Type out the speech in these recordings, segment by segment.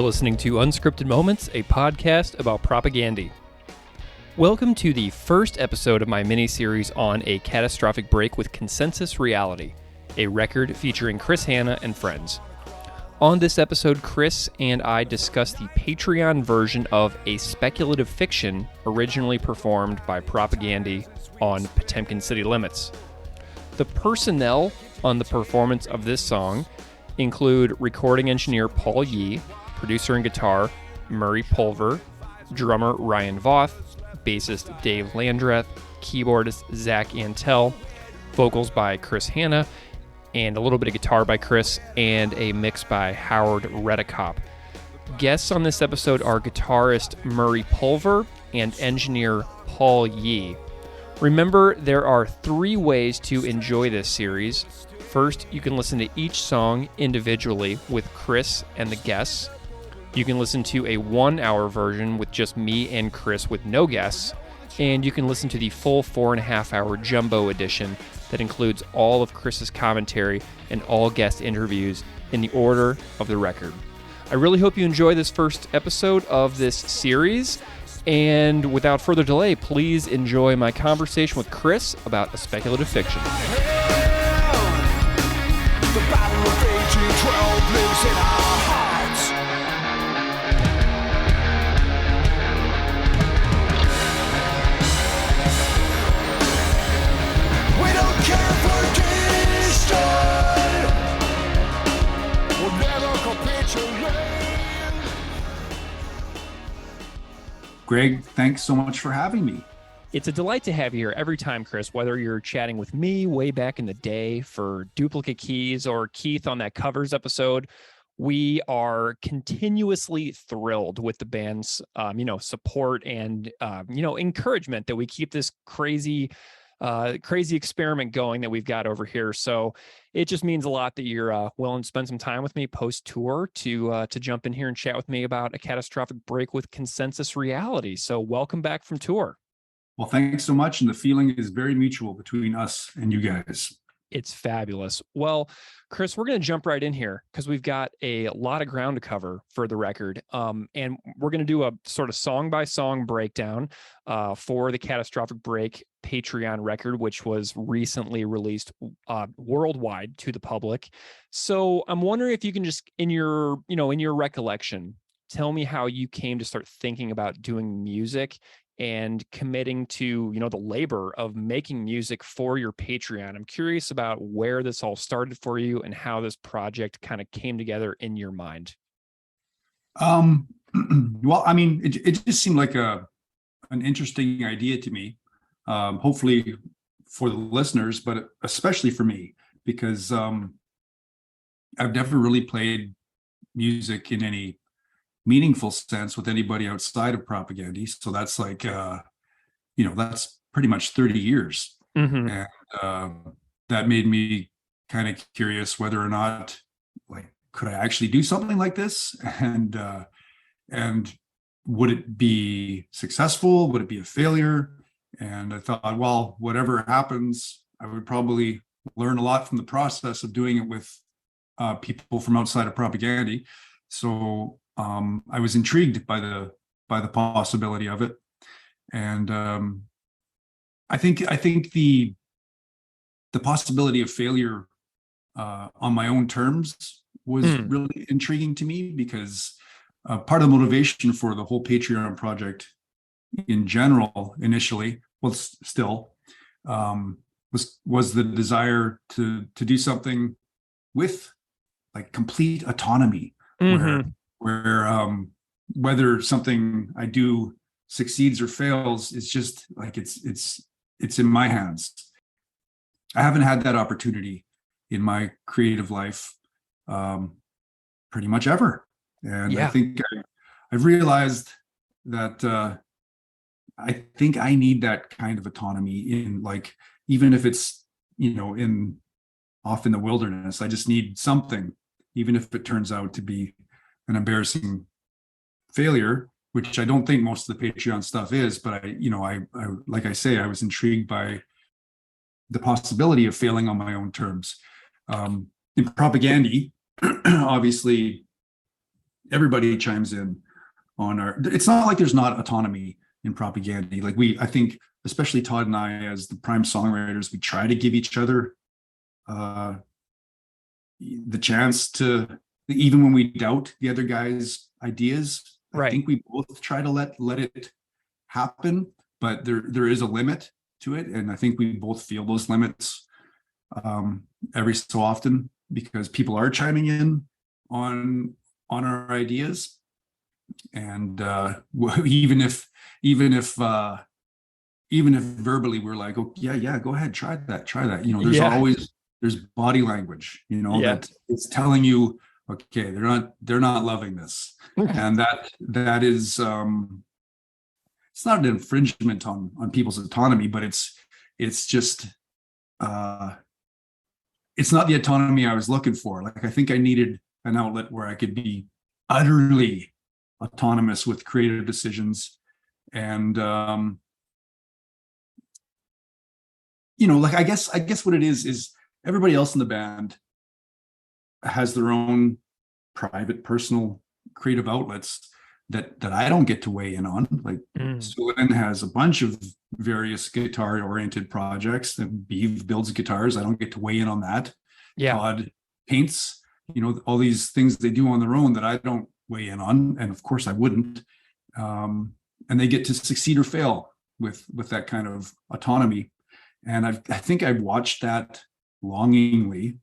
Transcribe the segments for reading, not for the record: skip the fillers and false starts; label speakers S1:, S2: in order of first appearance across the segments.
S1: listening to Unscripted Moments, a podcast about propaganda. Welcome to the first episode of my mini-series on a catastrophic break with Consensus Reality, a record featuring Chris Hanna and friends. On this episode, Chris and I discuss the Patreon version of a speculative fiction originally performed by Propaganda on Potemkin City Limits. The personnel on the performance of this song include recording engineer Paul Yee, producer and guitar Murray Pulver, drummer Ryan Voth, bassist Dave Landreth, keyboardist Zach Antel, vocals by Chris Hanna, and a little bit of guitar by Chris, and a mix by Howard Redekop. Guests on this episode are guitarist Murray Pulver and engineer Paul Yee. Remember, there are 3 ways to enjoy this series. First, you can listen to each song individually with Chris and the guests. You can listen to a 1-hour version with just me and Chris with no guests. And you can listen to the full 4.5-hour jumbo edition that includes all of Chris's commentary and all guest interviews in the order of the record. I really hope you enjoy this first episode of this series. And without further delay, please enjoy my conversation with Chris about a speculative fiction.
S2: The battle of 1812 lives in our hearts. We don't care for Kingston. We'll never capitulate.
S3: Greg, thanks so much for having me.
S1: It's a delight to have you here every time, Chris, whether you're chatting with me way back in the day for Duplicate Keys or Keith on that covers episode. We are continuously thrilled with the band's, support and, encouragement that we keep this crazy experiment going that we've got over here. So it just means a lot that you're willing to spend some time with me post-tour to jump in here and chat with me about a catastrophic break with Consensus Reality. So welcome back from tour.
S3: Well, thanks so much. And the feeling is very mutual between us and you guys.
S1: It's fabulous. Well, Chris, we're going to jump right in here because we've got a lot of ground to cover for the record. And we're going to do a sort of song by song breakdown for the Catastrophic Break Patreon record, which was recently released worldwide to the public. So I'm wondering if you can just, in your recollection, tell me how you came to start thinking about doing music and committing to, the labor of making music for your Patreon. I'm curious about where this all started for you and how this project kind of came together in your mind.
S3: Well, I mean, it just seemed like an interesting idea to me, hopefully for the listeners, but especially for me, because I've never really played music in any meaningful sense with anybody outside of propaganda. So that's like, that's pretty much 30 years.
S1: Mm-hmm.
S3: And that made me kind of curious whether or not, could I actually do something like this? And would it be successful? Would it be a failure? And I thought, well, whatever happens, I would probably learn a lot from the process of doing it with people from outside of propaganda. So I was intrigued by the possibility of it, and I think the possibility of failure on my own terms was really intriguing to me, because part of the motivation for the whole Patreon project in general initially, well, still, was the desire to do something with complete autonomy, where whether something I do succeeds or fails, it's just it's in my hands. I haven't had that opportunity in my creative life pretty much ever. And I think I've realized that I think I need that kind of autonomy in, even if it's, off in the wilderness. I just need something, even if it turns out to be an embarrassing failure, which I don't think most of the Patreon stuff is, but I like I say, I was intrigued by the possibility of failing on my own terms. In propaganda, obviously, everybody chimes in on our. It's not like there's not autonomy in Propaganda. Like I think, especially Todd and I, as the prime songwriters, we try to give each other the chance to, even when we doubt the other guy's ideas.
S1: Right.
S3: I think we both try to let it happen, but there is a limit to it, and I think we both feel those limits every so often, because people are chiming in on our ideas, and even if verbally we're like, oh yeah, go ahead, try that. You know, there's body language, you know, that it's telling you, okay, they're not loving this, and that is it's not an infringement on people's autonomy, but it's just it's not the autonomy I was looking for. Like, I think I needed an outlet where I could be utterly autonomous with creative decisions, and you know, like I guess what it is everybody else in the band has their own private, personal, creative outlets that I don't get to weigh in on. Like Sullivan has a bunch of various guitar-oriented projects, that Beeve builds guitars. I don't get to weigh in on that.
S1: Yeah.
S3: Todd paints, you know, all these things they do on their own that I don't weigh in on, and of course I wouldn't. And they get to succeed or fail with that kind of autonomy. And I think I've watched that longingly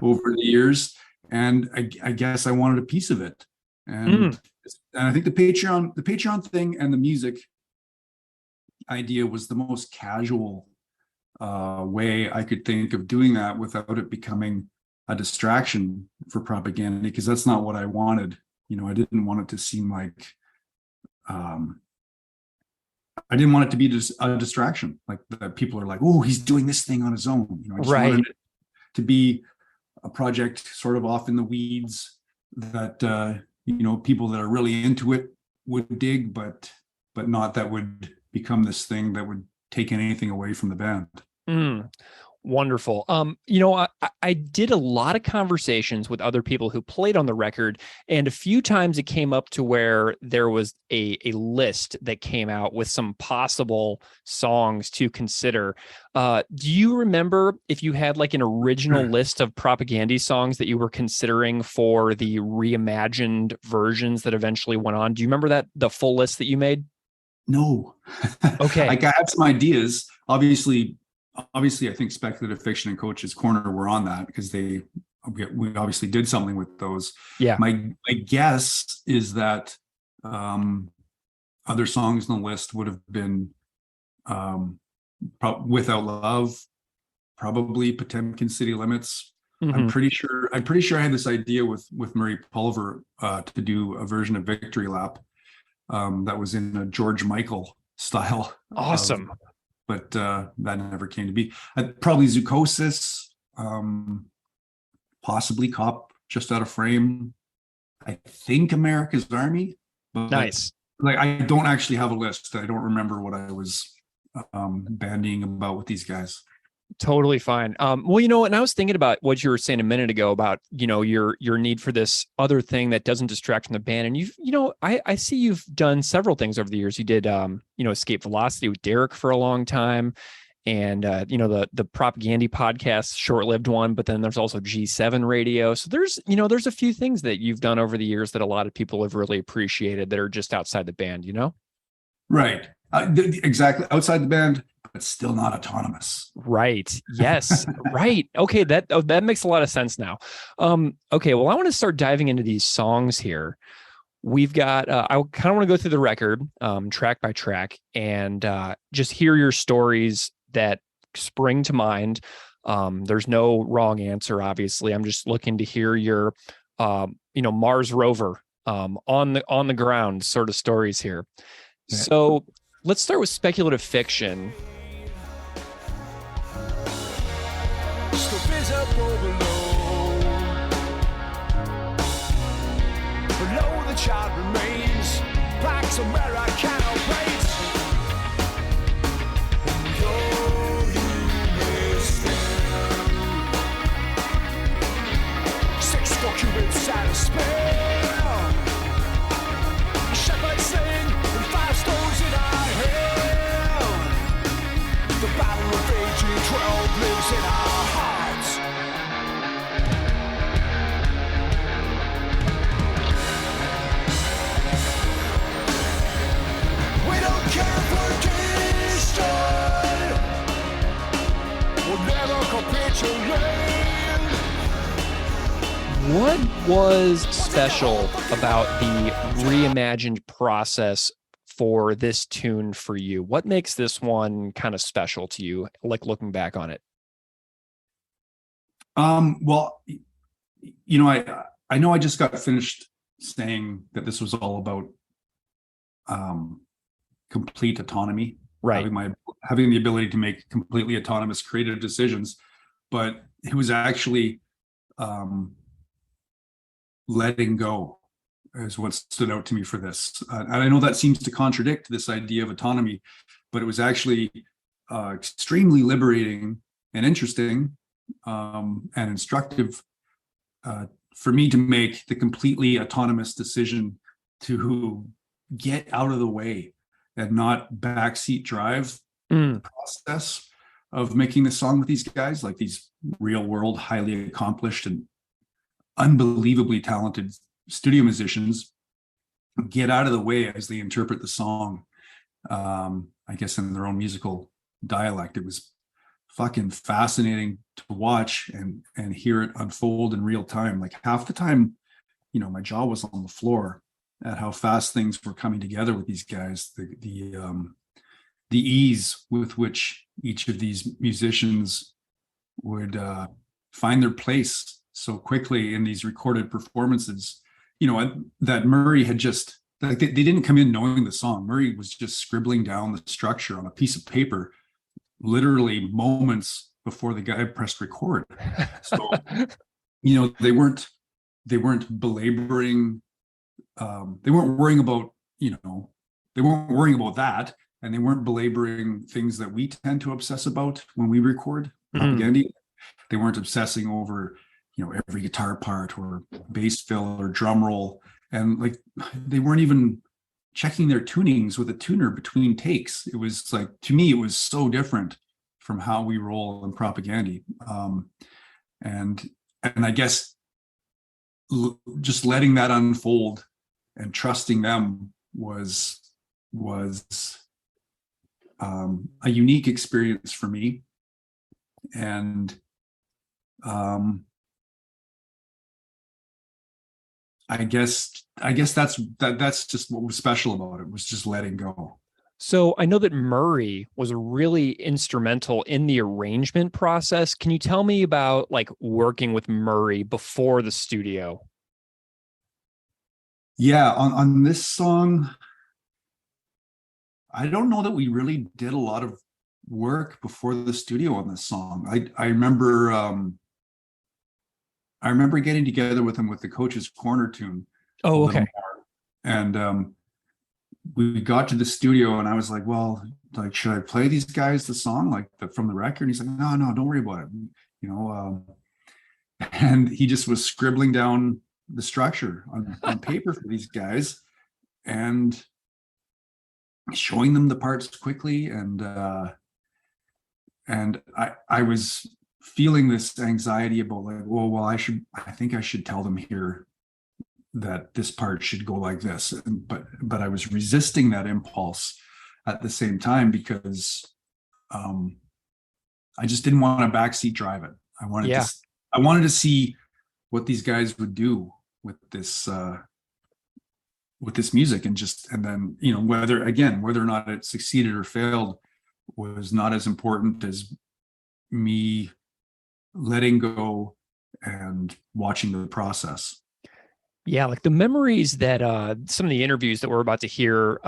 S3: over the years, and I guess I wanted a piece of it. And I think the Patreon thing and the music idea was the most casual way I could think of doing that without it becoming a distraction for Propaganda, because that's not what I wanted. You know, I didn't want it to seem like I didn't want it to be just a distraction, like that people are like, oh, he's doing this thing on his own. You know, I just wanted it to be a project sort of off in the weeds that you know, people that are really into it would dig, but not that would become this thing that would take anything away from the band.
S1: Wonderful. You know, I did a lot of conversations with other people who played on the record, and a few times it came up to where there was a list that came out with some possible songs to consider. Do you remember if you had like an original list of Propaganda songs that you were considering for the reimagined versions that eventually went on? Do you remember the full list that you made?
S3: No.
S1: Okay.
S3: Like, I had some ideas. Obviously, I think Speculative Fiction and Coach's Corner were on that, because we obviously did something with those. Yeah. My guess is that other songs on the list would have been Without Love, probably Potemkin City Limits. I'm pretty sure I had this idea with Murray Pulver to do a version of Victory Lap that was in a George Michael style.
S1: Awesome.
S3: But that never came to be. Probably Zoochosis, possibly Cop Just Out of Frame. I think America's Army. But
S1: nice.
S3: Like, I don't actually have a list. I don't remember what I was bandying about with these guys.
S1: Totally fine. Well, you know, and I was thinking about what you were saying a minute ago about, you know, your need for this other thing that doesn't distract from the band. And I see you've done several things over the years. You did, Escape Velocity with Derek for a long time, and the Propaganda podcast, short-lived one. But then there's also G7 Radio. So there's a few things that you've done over the years that a lot of people have really appreciated that are just outside the band. You know, right?
S3: Exactly, outside the band, but still not autonomous.
S1: Right. Yes. Right. Okay. That makes a lot of sense now. Okay. Well, I want to start diving into these songs here. We've got, I kind of want to go through the record, track by track, and just hear your stories that spring to mind. There's no wrong answer, obviously. I'm just looking to hear your, Mars rover, on the ground sort of stories here. Yeah. So let's start with Speculative Fiction.
S2: Still visible below the child remains, back to where I cannot wait. Though you missed him, 6 documents out of space.
S1: What was special about the reimagined process for this tune for you? What makes this one kind of special to you, like looking back on it?
S3: Well, you know, I know I just got finished saying that this was all about complete autonomy,
S1: Right.
S3: having the ability to make completely autonomous creative decisions, but it was actually letting go is what stood out to me for this. And I know that seems to contradict this idea of autonomy, but it was actually extremely liberating and interesting and instructive for me to make the completely autonomous decision to get out of the way and not backseat drive the process of making the song with these guys, like these real world, highly accomplished and unbelievably talented studio musicians, get out of the way as they interpret the song. I guess in their own musical dialect. It was fucking fascinating to watch and hear it unfold in real time. Like half the time, you know, my jaw was on the floor at how fast things were coming together with these guys. The ease with which each of these musicians would find their place so quickly in these recorded performances, you know, that Murray had just, like, they didn't come in knowing the song. Murray was just scribbling down the structure on a piece of paper, literally moments before the guy pressed record. So, you know, they weren't belaboring, they weren't worrying about, you know, they weren't worrying about that. And they weren't belaboring things that we tend to obsess about when we record propaganda. They weren't obsessing over, you know, every guitar part or bass fill or drum roll. And like, they weren't even checking their tunings with a tuner between takes. It was like, to me, it was so different from how we roll in propaganda. And I guess just letting that unfold and trusting them was a unique experience for me. And I guess that's just what was special about it, was just letting go.
S1: So I know that Murray was really instrumental in the arrangement process. Can you tell me about like working with Murray before the studio?
S3: Yeah, on this song, I don't know that we really did a lot of work before the studio on this song. I remember getting together with him with the Coach's Corner tune.
S1: Oh, okay.
S3: And we got to the studio and I was like, well, like, should I play these guys the song like from the record? And he's like, no, don't worry about it. You know, and he just was scribbling down the structure on paper for these guys and showing them the parts quickly. And I was feeling this anxiety about like, well, I think I should tell them here that this part should go like this. But I was resisting that impulse at the same time because I just didn't want to backseat drive it. I wanted to see what these guys would do with this music, and then, you know, whether or not it succeeded or failed was not as important as me letting go and watching the process.
S1: Yeah, like the memories that some of the interviews that we're about to hear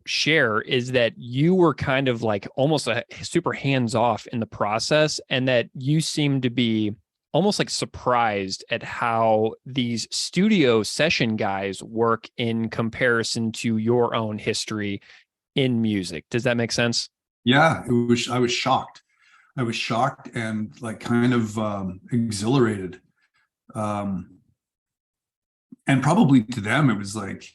S1: share is that you were kind of like almost a super hands-off in the process, and that you seemed to be almost like surprised at how these studio session guys work in comparison to your own history in music. Does that make sense?
S3: Yeah, I was shocked. I was shocked and like kind of exhilarated. And probably to them, it was like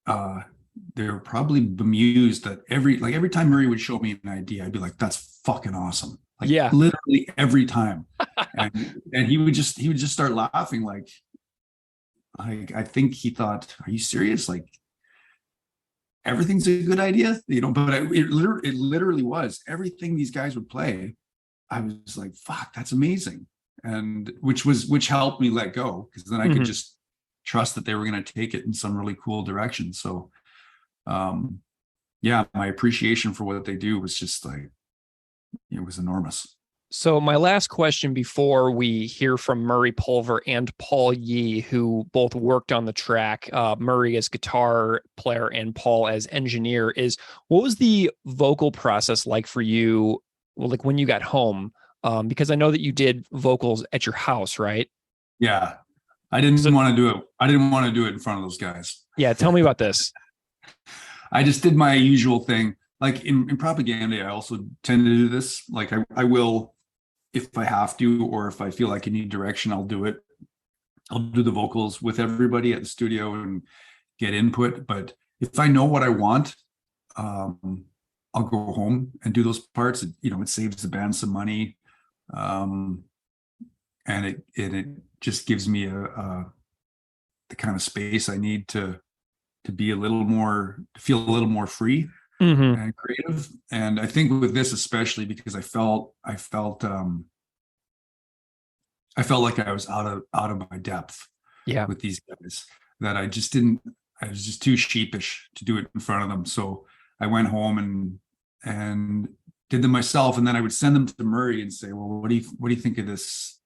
S3: they were probably bemused that every time Murray would show me an idea, I'd be like, that's fucking awesome. Like, yeah, literally every time. and he would just start laughing. Like I think he thought, are you serious? Like everything's a good idea, you know? But it literally was everything these guys would play. I was like, fuck, that's amazing. And which helped me let go, because then I could just trust that they were going to take it in some really cool direction. So, yeah, my appreciation for what they do was just like, it was enormous.
S1: So my last question before we hear from Murray Pulver and Paul Yee, who both worked on the track, Murray as guitar player and Paul as engineer, is what was the vocal process like for you, like when you got home? Because I know that you did vocals at your house, right?
S3: Yeah. I didn't want to do it. I didn't want to do it in front of those guys.
S1: Yeah. Tell me about this.
S3: I just did my usual thing. Like in propaganda, I also tend to do this. Like I will, if I have to, or if I feel like I need direction, I'll do it. I'll do the vocals with everybody at the studio and get input. But if I know what I want, I'll go home and do those parts. It saves the band some money. And it just gives me the kind of space I need to be feel a little more free and creative. And I think with this, especially because I felt like I was out of my depth with these guys, that I was just too sheepish to do it in front of them. So I went home and did them myself. And then I would send them to Murray and say, well, what do you think of this?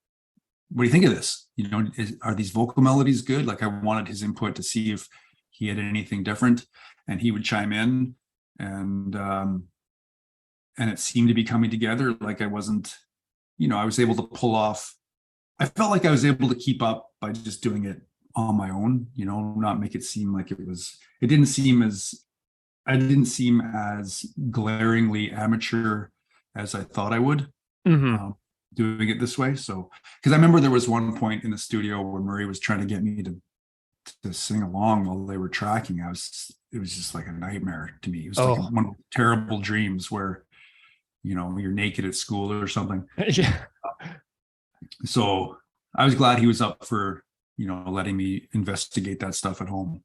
S3: What do you think of this? Are these vocal melodies good? Like, I wanted his input to see if he had anything different, and he would chime in, and it seemed to be coming together. Like I was able to pull off. I felt like I was able to keep up by just doing it on my own, not make it seem like I didn't seem as glaringly amateur as I thought I would. Doing it this way. So, because I remember there was one point in the studio where Murray was trying to get me to sing along while they were tracking. It was just like a nightmare to me. It was like one of the terrible dreams where, you're naked at school or something.
S1: Yeah.
S3: So I was glad he was up for, letting me investigate that stuff at home.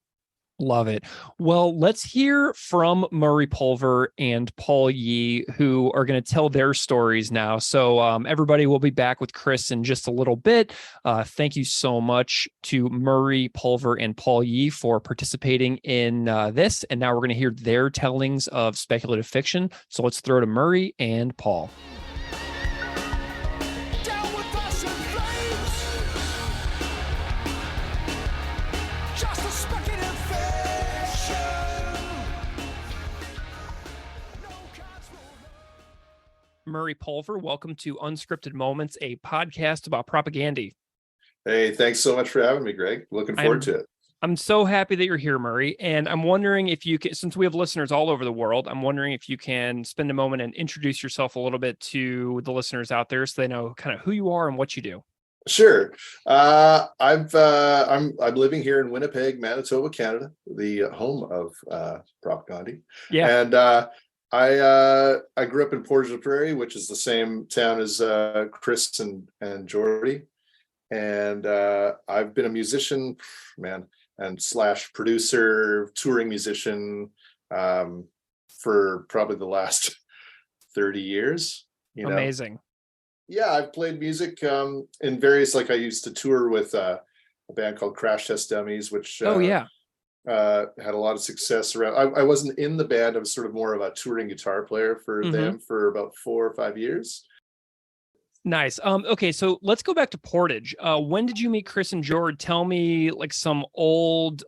S1: Love it. Well, let's hear from Murray Pulver and Paul Yee, who are going to tell their stories now. So everybody will be back with Chris in just a little bit. Thank you so much to Murray Pulver and Paul Yee for participating in this. And now we're going to hear their tellings of speculative fiction. So let's throw to Murray and Paul. Murray Pulver, welcome to Unscripted Moments, a podcast about propaganda.
S4: Hey, thanks so much for having me, Greg. Looking forward to it.
S1: I'm so happy that you're here, Murray. And I'm wondering if you can, since we have listeners all over the world, I'm wondering if you can spend a moment and introduce yourself a little bit to the listeners out there so they know kind of who you are and what you do.
S4: Sure. I'm living here in Winnipeg, Manitoba, Canada, the home of propaganda.
S1: Yeah.
S4: And I grew up in Portage la Prairie, which is the same town as Chris and Jordy. And I've been a musician, and / producer, touring musician for probably the last 30 years.
S1: Amazing.
S4: Yeah, I've played music in various, I used to tour with a band called Crash Test Dummies, which had a lot of success around. I wasn't in the band. I was sort of more of a touring guitar player for them for about 4 or 5 years.
S1: Nice. Okay, so let's go back to Portage. When did you meet Chris and George? Tell me some old,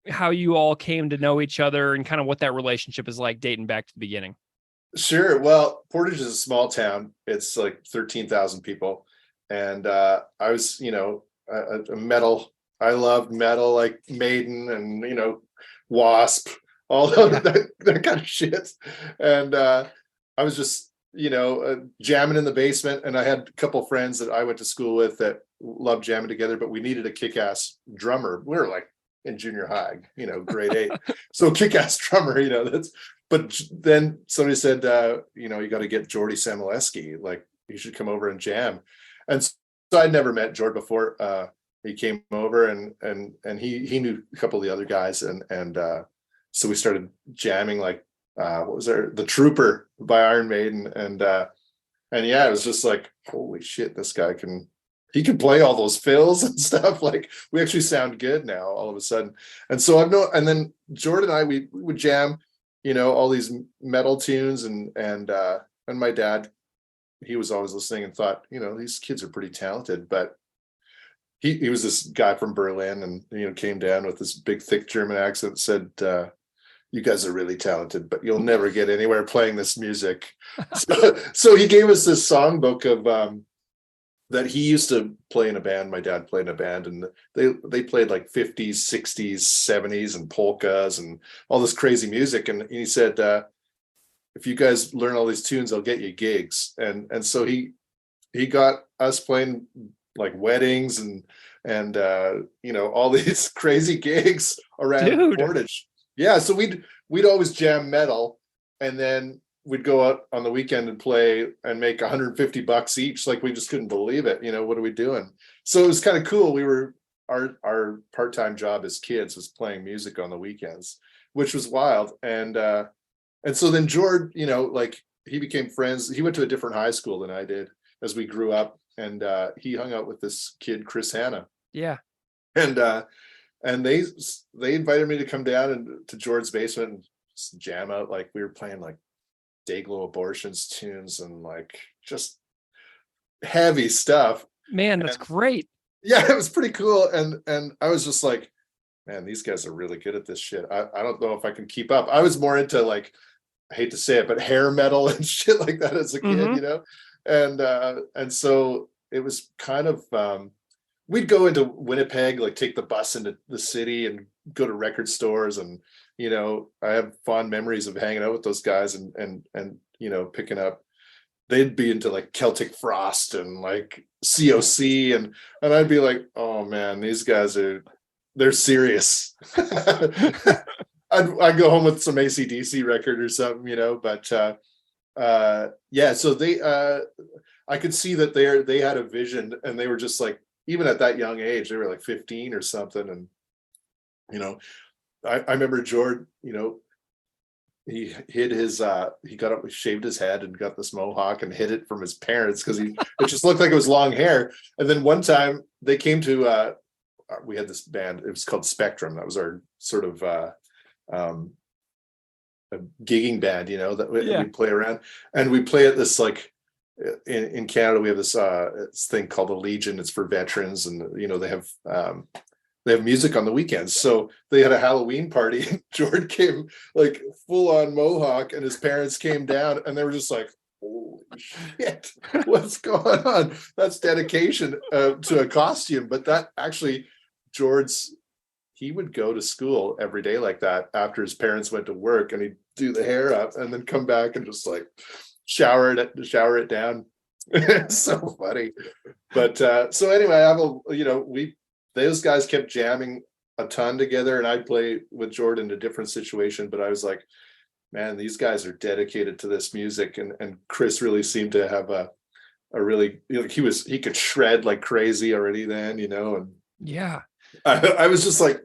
S1: how you all came to know each other and kind of what that relationship is like dating back to the beginning.
S4: Sure. Well, Portage is a small town. It's 13,000 people. And I was, a metal. I loved metal, like Maiden and, Wasp, all that kind of shit. And I was just, jamming in the basement. And I had a couple of friends that I went to school with that loved jamming together, but we needed a kick-ass drummer. We were in junior high, grade 8. So kick-ass drummer, but then somebody said, you got to get Jordy Samoleski, you should come over and jam. And so I'd never met Jord before. He came over and he knew a couple of the other guys. And so we started jamming, what was there? The Trooper by Iron Maiden. And And yeah, it was just like, holy shit, this guy he can play all those fills and stuff. Like, we actually sound good now all of a sudden. And so and then Jordan and I, we would jam, all these metal tunes, and my dad, he was always listening and thought, these kids are pretty talented. But he was this guy from Berlin, and came down with this big thick German accent, said, you guys are really talented, but you'll never get anywhere playing this music. So he gave us this songbook of that he used to play in a band. My dad played in a band, and they played like 50s, 60s, 70s, and polkas and all this crazy music. And he said, if you guys learn all these tunes, I'll get you gigs. And so he got us playing like weddings and all these crazy gigs around Portage. Yeah, so we'd always jam metal, and then we'd go out on the weekend and play and make $150 each. Like, we just couldn't believe it. What are we doing? So it was kind of cool. Our part-time job as kids was playing music on the weekends, which was wild. And so then George, like, he became friends. He went to a different high school than I did as we grew up. And he hung out with this kid, Chris Hanna.
S1: Yeah.
S4: And they invited me to come down to George's basement and just jam out. Like, we were playing like Dayglow Abortions tunes and like just heavy stuff.
S1: Man, that's great.
S4: Yeah, it was pretty cool. And I was just like, man, these guys are really good at this shit. I don't know if I can keep up. I was more into, like, I hate to say it, but hair metal and shit like that as a kid, And so it was kind of, we'd go into Winnipeg, like take the bus into the city and go to record stores. And, I have fond memories of hanging out with those guys and picking up, they'd be into like Celtic Frost and like COC. And I'd be like, oh man, these guys they're serious. I'd go home with some AC/DC record or something, but so I could see that they had a vision, and they were just like, even at that young age, they were like 15 or something. And, I remember George, he hid his, he got up, shaved his head and got this mohawk and hid it from his parents because it just looked like it was long hair. And then one time they came to, we had this band, it was called Spectrum. That was our sort of, a gigging band, that we play around, and we play at this, like, in Canada we have this thing called the Legion. It's for veterans, and they have music on the weekends. So they had a Halloween party, and George came like full on mohawk, and his parents came down, and they were just like, holy shit, what's going on? That's dedication to a costume. But that actually, he would go to school every day like that after his parents went to work, and he'd do the hair up and then come back and just like shower it down. It's so funny. But so anyway, those guys kept jamming a ton together, and I'd play with Jordan in a different situation. But I was like, man, these guys are dedicated to this music. And Chris really seemed to have a really, he could shred like crazy already then, and
S1: yeah.
S4: I was just like,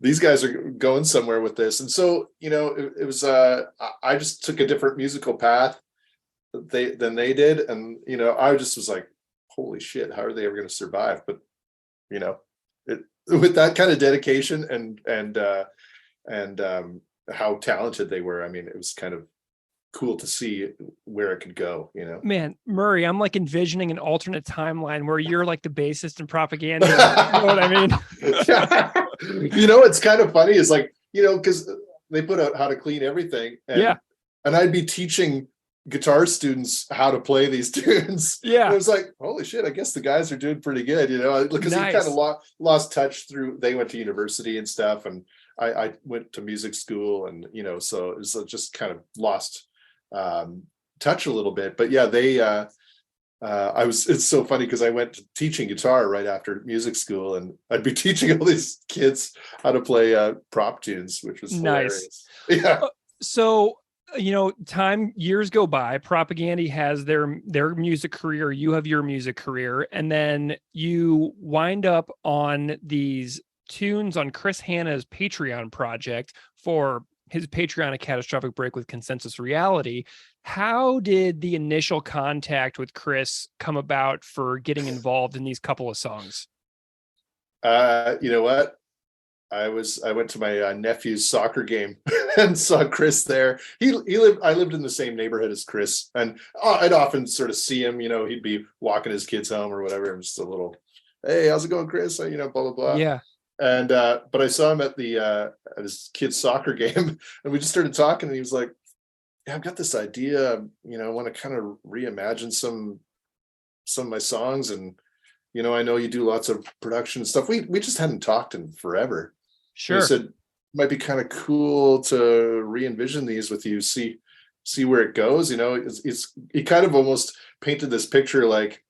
S4: these guys are going somewhere with this. And so, it was, I just took a different musical path than they did. And, I just was like, holy shit, how are they ever going to survive? But, with that kind of dedication and how talented they were, I mean, it was kind of cool to see where it could go,
S1: Man, Murray, I'm like envisioning an alternate timeline where you're like the bassist in Propaganda. You know what I mean?
S4: It's kind of funny. It's like, because they put out How to Clean Everything. And I'd be teaching guitar students how to play these tunes.
S1: Yeah.
S4: And it was like, holy shit, I guess the guys are doing pretty good, because
S1: Nice.
S4: he kind of lost touch they went to university and stuff. And I went to music school, and, so it was just kind of lost touch a little bit. But yeah, it's so funny because I went to teaching guitar right after music school, and I'd be teaching all these kids how to play prop tunes, which was hilarious.
S1: Nice.
S4: Yeah.
S1: So, years go by, Propaganda has their music career, you have your music career, and then you wind up on these tunes on Chris Hanna's Patreon project for his Patreon, A Catastrophic Break with Consensus Reality. How did the initial contact with Chris come about for getting involved in these couple of songs?
S4: You know what? I went to my nephew's soccer game and saw Chris there. I lived in the same neighborhood as Chris, and I'd often sort of see him. He'd be walking his kids home or whatever. I'm just a little, hey, how's it going, Chris? Blah blah blah.
S1: Yeah.
S4: And but I saw him at his kid's soccer game, and we just started talking. And he was like, "Yeah, I've got this idea. I want to kind of reimagine some of my songs, and I know you do lots of production and stuff. We just hadn't talked in forever."
S1: Sure.
S4: And he said, "It might be kind of cool to re-envision these with you, see where it goes." He kind of almost painted this picture like,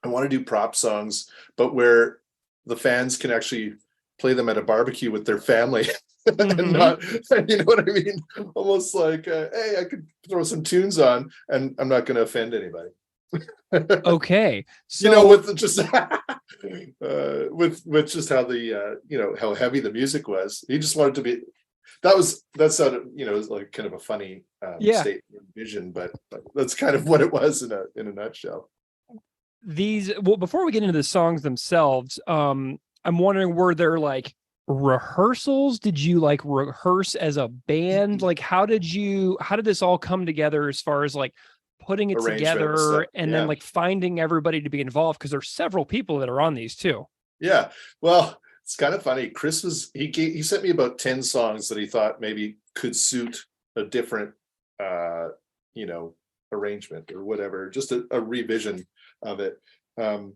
S4: I want to do prop songs, but where the fans can actually play them at a barbecue with their family. And not, you know what I mean? Almost like, hey, I could throw some tunes on and I'm not going to offend anybody.
S1: Okay. So
S4: with just with just how the how heavy the music was. He just wanted to be, that sounded it was like kind of a funny statement vision, but that's kind of what it was in a nutshell.
S1: Before we get into the songs themselves, I'm wondering, were there like rehearsals? Did you like rehearse as a band? Like how did this all come together as far as like putting it together and then like finding everybody to be involved? Because there's several people that are on these too. Yeah. Well, it's kind of funny. Chris he sent me about 10 songs that he thought maybe could suit a different, arrangement or whatever, just a revision of it. I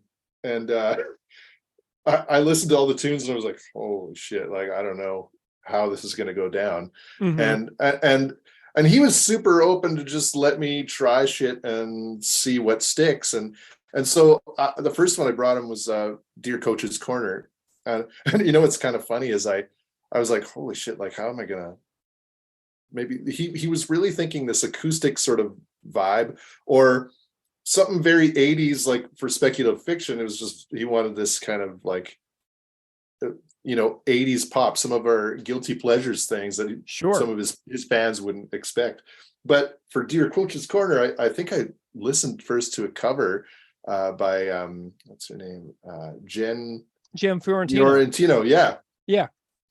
S1: listened to all the tunes and I was like, holy shit, like, I don't know how this is going to go down. And he was super open to just let me try shit and see what sticks. And so the first one I brought him was Dear Coach's Corner. And what's kind of funny is I was like, holy shit, like, how am I going to, maybe he was really thinking this acoustic sort of vibe or something very 80s, like for speculative fiction. It was just, he wanted this kind of like, 80s pop, some of our guilty pleasures things that some of his fans wouldn't expect. But for Dear Coach's Corner, I think I listened first to a cover by what's her name? Jen Fiorentino. Yeah.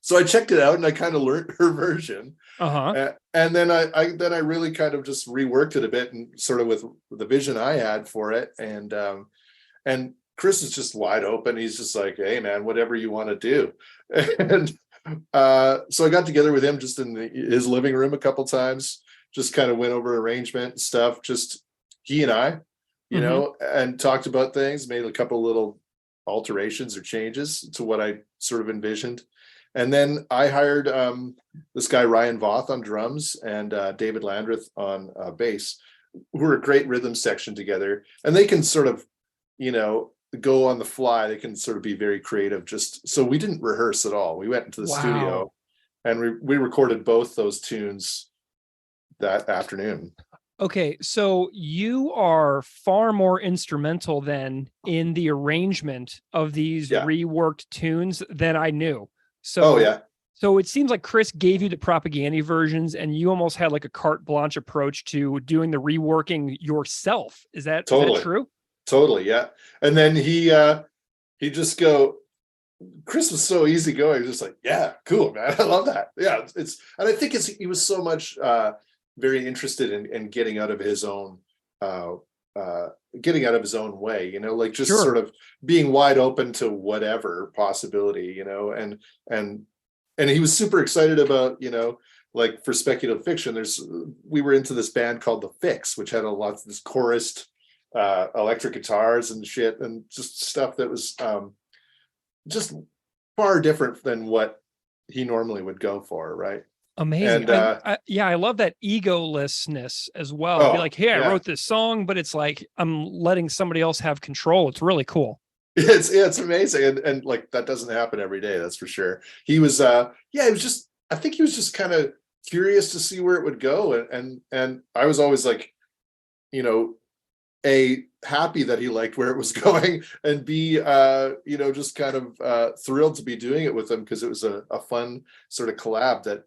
S1: So I checked it out and I kind of learned her version. And then I really kind of just reworked it a bit and sort of with the vision I had for it. And Chris is just wide open. He's just like, hey man, whatever you want to do. And so I got together with him just in his living room a couple times, just kind of went over arrangement stuff, just he and I, and talked about things, made a couple little alterations or changes to what I sort of envisioned. And then I hired this guy, Ryan Voth, on drums and David Landreth on bass, who are a great rhythm section together. And they can sort of, go on the fly. They can sort of be very creative. So we didn't rehearse at all. We went into the studio and we recorded both those tunes that afternoon. Okay, so you are far more instrumental then in the arrangement of these reworked tunes than I knew. So, So it seems like Chris gave you the propaganda versions and you almost had like a carte blanche approach to doing the reworking yourself. Is that true? Totally, yeah. And then he just Chris was so easygoing, just like, yeah, cool, man. I love that. Yeah, and I think he was so much very interested in getting out of his own way, like just sort of being wide open to whatever possibility, and he was super excited about, like for speculative fiction, we were into this band called The Fix, which had a lot of this chorused electric guitars and shit and just stuff that was just far different than what he normally would go for, right? Amazing. And, I love that egolessness as well. Be like, hey, I wrote this song, but it's like I'm letting somebody else have control. It's really cool. It's amazing. And like that doesn't happen every day, that's for sure. He was I think he was just kind of curious to see where it would go. And I was always like, happy that he liked where it was going, and B, just kind of thrilled to be doing it with him because it was a fun sort of collab that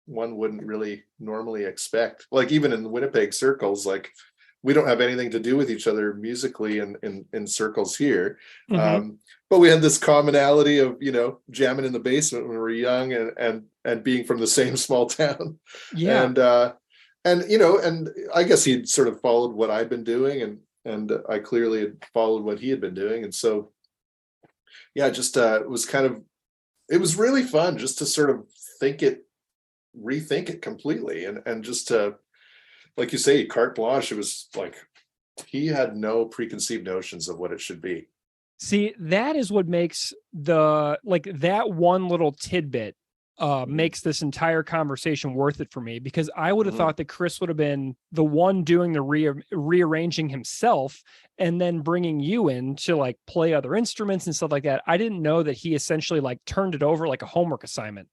S4: one wouldn't really normally expect. Like even in the Winnipeg circles, like we don't have anything to do with each other musically in circles here. But we had this commonality of, you know, jamming in the basement when we were young and being from the same small town. And you know, and I guess he'd sort of followed what I'd been doing, and I clearly had followed what he had been doing. And so, yeah, just it was really fun just to sort of rethink it completely. And just to, like you say, carte blanche, it was like, he had no preconceived notions of what it should be.
S1: See, that is what makes that one little tidbit makes this entire conversation worth it for me, because I would have thought that Chris would have been the one doing the rearranging himself and then bringing you in to like play other instruments and stuff like that. I didn't know that he essentially like turned it over like a homework assignment.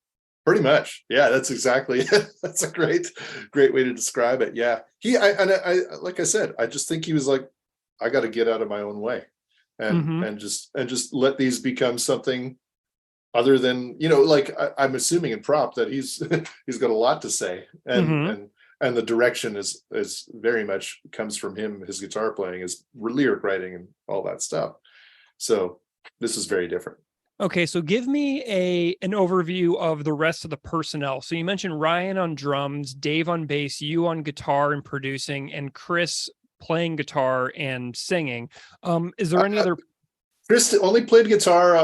S4: Pretty much. Yeah, that's exactly it. That's a great way to describe it. Yeah. I like I said, I just think he was like, I got to get out of my own way and just let these become something other than, you know, like I'm assuming in prop that he's got a lot to say, and the direction is very much comes from him, his guitar playing, his lyric writing and all that stuff. So this is very different.
S1: Okay, so give me an overview of the rest of the personnel. So you mentioned Ryan on drums, Dave on bass, you on guitar and producing, and Chris playing guitar and singing. Is there any other?
S4: Chris only played guitar,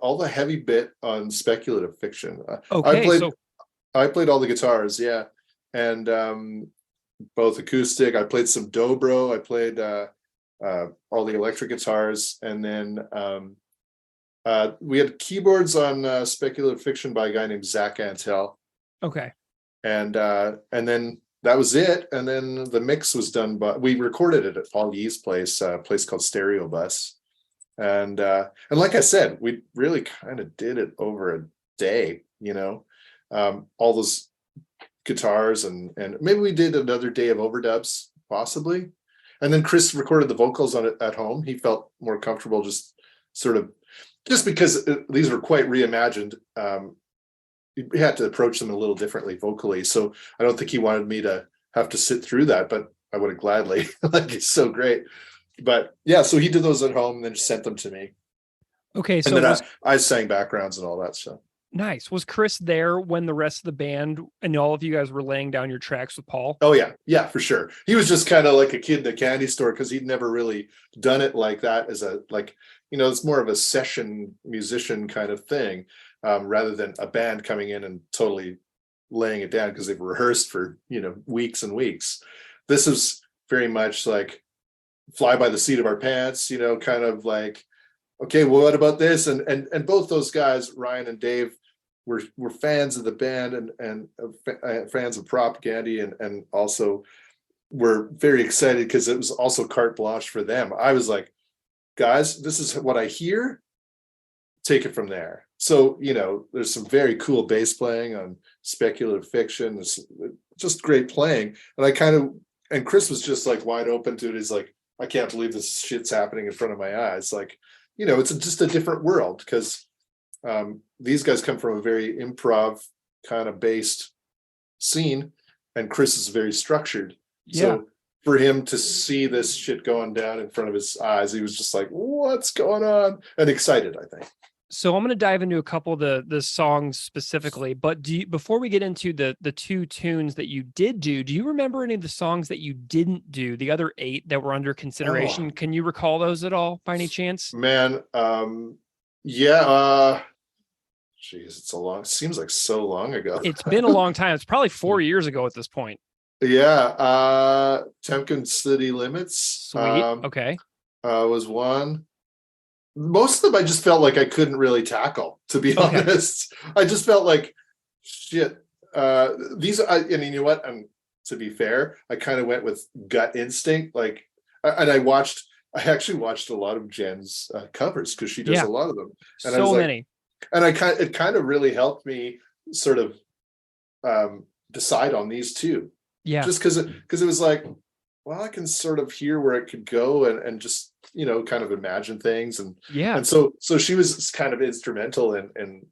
S4: all the heavy bit on Speculative Fiction.
S1: Okay,
S4: I played all the guitars, yeah, and both acoustic. I played some dobro. I played all the electric guitars, and then we had keyboards on Speculative Fiction by a guy named Zach Antel.
S1: Okay,
S4: and then that was it. And then the mix was done we recorded it at Paul Yee's place, a place called Stereo Bus. And like I said, we really kind of did it over a day, you know, all those guitars and maybe we did another day of overdubs possibly. And then Chris recorded the vocals on it at home. He felt more comfortable just because these were quite reimagined. He had to approach them a little differently vocally. So I don't think he wanted me to have to sit through that, but I would have gladly. Like, it's so great. But yeah, so he did those at home and then just sent them to me.
S1: Okay. So
S4: and then I sang backgrounds and all that stuff.
S1: Nice. Was Chris there when the rest of the band and all of you guys were laying down your tracks with Paul?
S4: Oh yeah. Yeah, for sure. He was just kind of like a kid in a candy store because he'd never really done it like that as it's more of a session musician kind of thing, rather than a band coming in and totally laying it down because they've rehearsed for, weeks and weeks. This is very much like fly by the seat of our pants, kind of like, okay, well, what about this? And both those guys, Ryan and Dave, were fans of the band and fans of Propaganda, and also were very excited because it was also carte blanche for them. I was like, guys, this is what I hear. Take it from there. So, there's some very cool bass playing on Speculative Fiction. It's just great playing. And Chris was just like wide open to it. He's like, I can't believe this shit's happening in front of my eyes. Like, it's just a different world because these guys come from a very improv kind of based scene, and Chris is very structured.
S1: Yeah.
S4: So for him to see this shit going down in front of his eyes, he was just like, what's going on? And excited, I think.
S1: So I'm going to dive into a couple of the songs specifically, but before we get into the two tunes that you did do you remember any of the songs that you didn't do, the other 8 that were under consideration? Can you recall those at all by any chance?
S4: Man, yeah. Geez, seems like so long ago.
S1: It's been a long time. It's probably 4 years ago at this point.
S4: Yeah. Temkin City Limits.
S1: Sweet. Okay.
S4: Was one. Most of them I just felt like I couldn't really tackle, to be honest. I just felt like shit. And you know what? To be fair, I kind of went with gut instinct. Like, and I actually watched a lot of Jen's covers because she does a lot of them. And
S1: so many.
S4: And it kind of really helped me sort of decide on these two.
S1: Yeah.
S4: Just because it was like, well, I can sort of hear where it could go and just, kind of imagine things. And so she was kind of instrumental in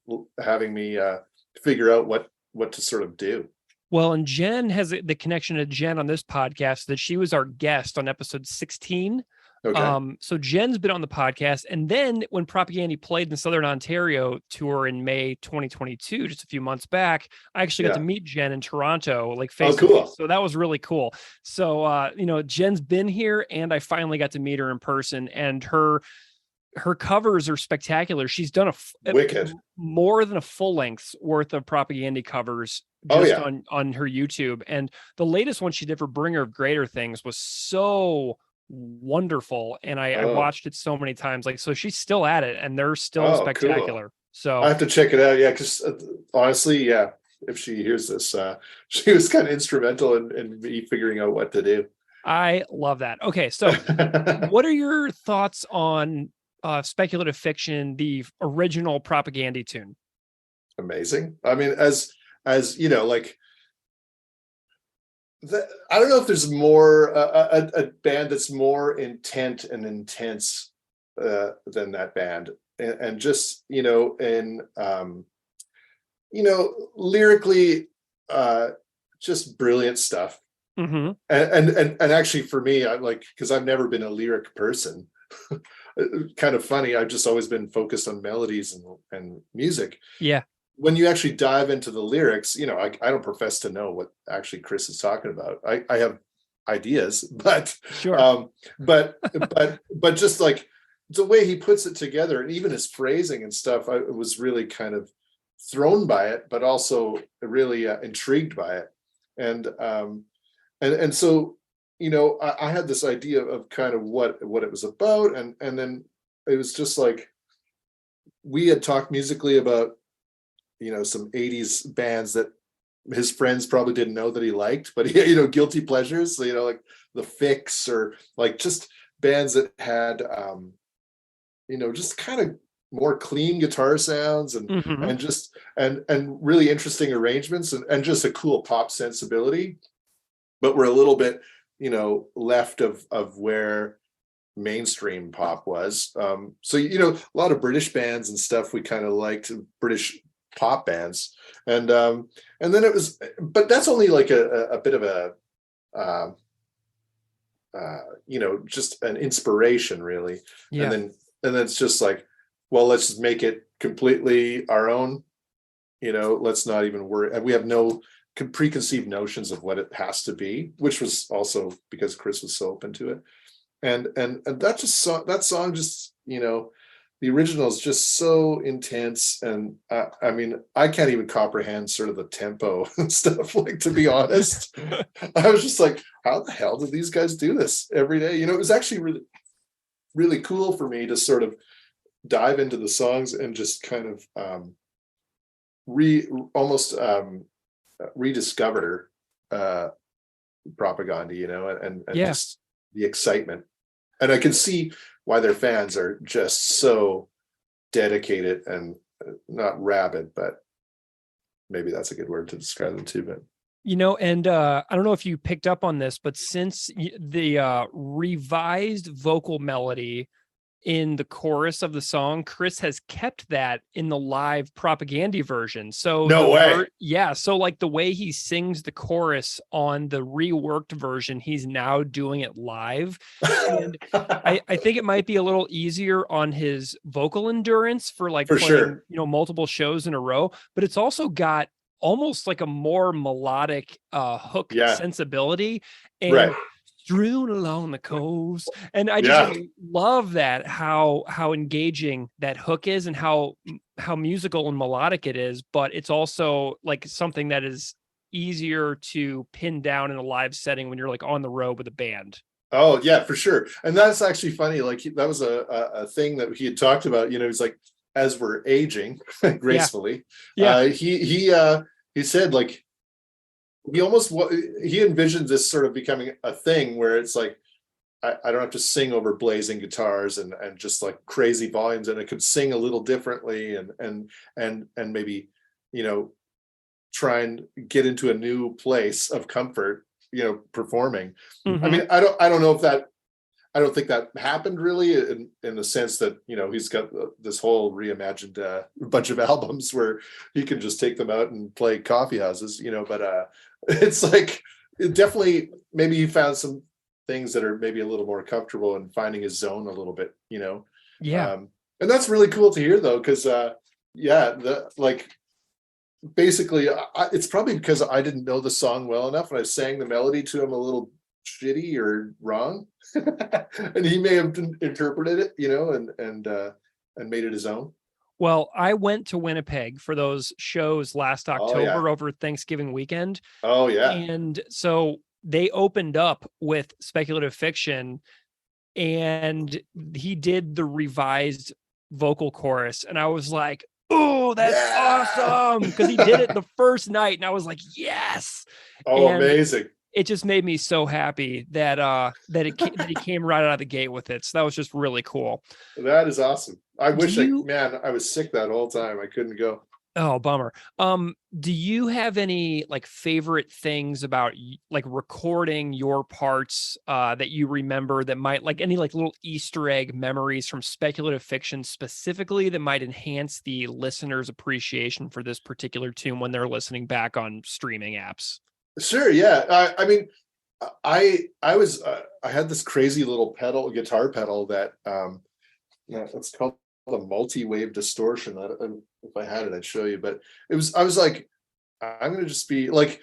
S4: having me figure out what what to sort of do.
S1: Well, and Jen has the connection to Jen on this podcast that she was our guest on episode 16.
S4: Okay.
S1: So Jen's been on the podcast. And then when Propaganda played in the Southern Ontario tour in May 2022, just a few months back, I actually got to meet Jen in Toronto, like face to face. So that was really cool. So, Jen's been here and I finally got to meet her in person, and her covers are spectacular. She's done
S4: wicked
S1: more than a full length's worth of Propaganda covers just on her YouTube. And the latest one she did for Bringer of Greater Things was so wonderful. And I watched it so many times. Like, so she's still at it and they're still spectacular. Cool. So
S4: I have to check it out. Yeah. Cause honestly, if she hears this, she was kind of instrumental in me figuring out what to do.
S1: I love that. Okay. So what are your thoughts on Speculative Fiction, the original Propaganda tune?
S4: Amazing. I mean, as you know, like I don't know if there's more a band that's more intent and intense than that band, and just lyrically, just brilliant stuff.
S1: Mm-hmm.
S4: And actually, for me, I like, because I've never been a lyric person. Kind of funny. I've just always been focused on melodies and music.
S1: Yeah.
S4: When you actually dive into the lyrics, I don't profess to know what actually Chris is talking about. I have ideas, but
S1: sure.
S4: But just like the way he puts it together, and even his phrasing and stuff, I was really kind of thrown by it, but also really intrigued by it. And so, I had this idea of kind of what it was about, and then it was just like we had talked musically about some 80s bands that his friends probably didn't know that he liked, but guilty pleasures, so, like the Fix, or like just bands that had just kind of more clean guitar sounds and
S1: mm-hmm.
S4: and just and really interesting arrangements and just a cool pop sensibility, but we're a little bit left of where mainstream pop was. So a lot of British bands and stuff we kind of liked, British pop bands, and then it was, but that's only like a bit of a just an inspiration, really.
S1: Yeah.
S4: And then it's just like, well, let's just make it completely our own. Let's not even worry. We have no preconceived notions of what it has to be, which was also because Chris was so open to it. And that song just, the original is just so intense. And I mean, I can't even comprehend sort of the tempo and stuff, like, to be honest. I was just like, how the hell did these guys do this every day? It was actually really, really cool for me to sort of dive into the songs and just kind of rediscover Propaganda, and just the excitement. And I can see why their fans are just so dedicated and not rabid, but maybe that's a good word to describe them too. But
S1: and I don't know if you picked up on this, but since the revised vocal melody in the chorus of the song, Chris has kept that in the live Propaganda version. So
S4: no way.
S1: So like the way he sings the chorus on the reworked version, he's now doing it live. And I think it might be a little easier on his vocal endurance for playing,
S4: sure,
S1: multiple shows in a row, but it's also got almost like a more melodic hook sensibility. And
S4: right.
S1: Strewn along the coast, and I just love that how engaging that hook is, and how musical and melodic it is, but it's also like something that is easier to pin down in a live setting when you're like on the road with a band.
S4: Oh yeah, for sure. And that's actually funny. Like that was a thing that he had talked about. He's like, as we're aging gracefully, he said, like, he envisioned this sort of becoming a thing where it's like, I don't have to sing over blazing guitars and just like crazy volumes, and I could sing a little differently and maybe try and get into a new place of comfort performing.
S1: Mm-hmm.
S4: I mean, I don't know if that, I don't think that happened really in the sense that, you know, he's got this whole reimagined bunch of albums where he can just take them out and play coffee houses, you know, but it's like, it definitely, maybe he found some things that are maybe a little more comfortable and finding his zone a little bit, you know?
S1: Yeah.
S4: And that's really cool to hear though. Cause basically it's probably because I didn't know the song well enough and I sang the melody to him a little shitty or wrong. And he may have interpreted it, you know, and made it his own.
S1: Well, I went to Winnipeg for those shows last October over Thanksgiving weekend.
S4: Oh yeah.
S1: And so they opened up with Speculative Fiction and he did the revised vocal chorus. And I was like, oh, that's awesome. Because he did it the first night. And I was like, yes.
S4: Oh,
S1: and
S4: amazing.
S1: It just made me so happy that he came right out of the gate with it. So that was just really cool.
S4: That is awesome. I wish I was sick that whole time. I couldn't go.
S1: Oh, bummer. Do you have any like favorite things about like recording your parts that you remember that might like any like little Easter egg memories from Speculative Fiction specifically that might enhance the listener's appreciation for this particular tune when they're listening back on streaming apps? Sure.
S4: Yeah. I mean, I had this crazy little guitar pedal that it's called a multi-wave distortion. If I had it, I'd show you, but I was like, I'm going to just be like,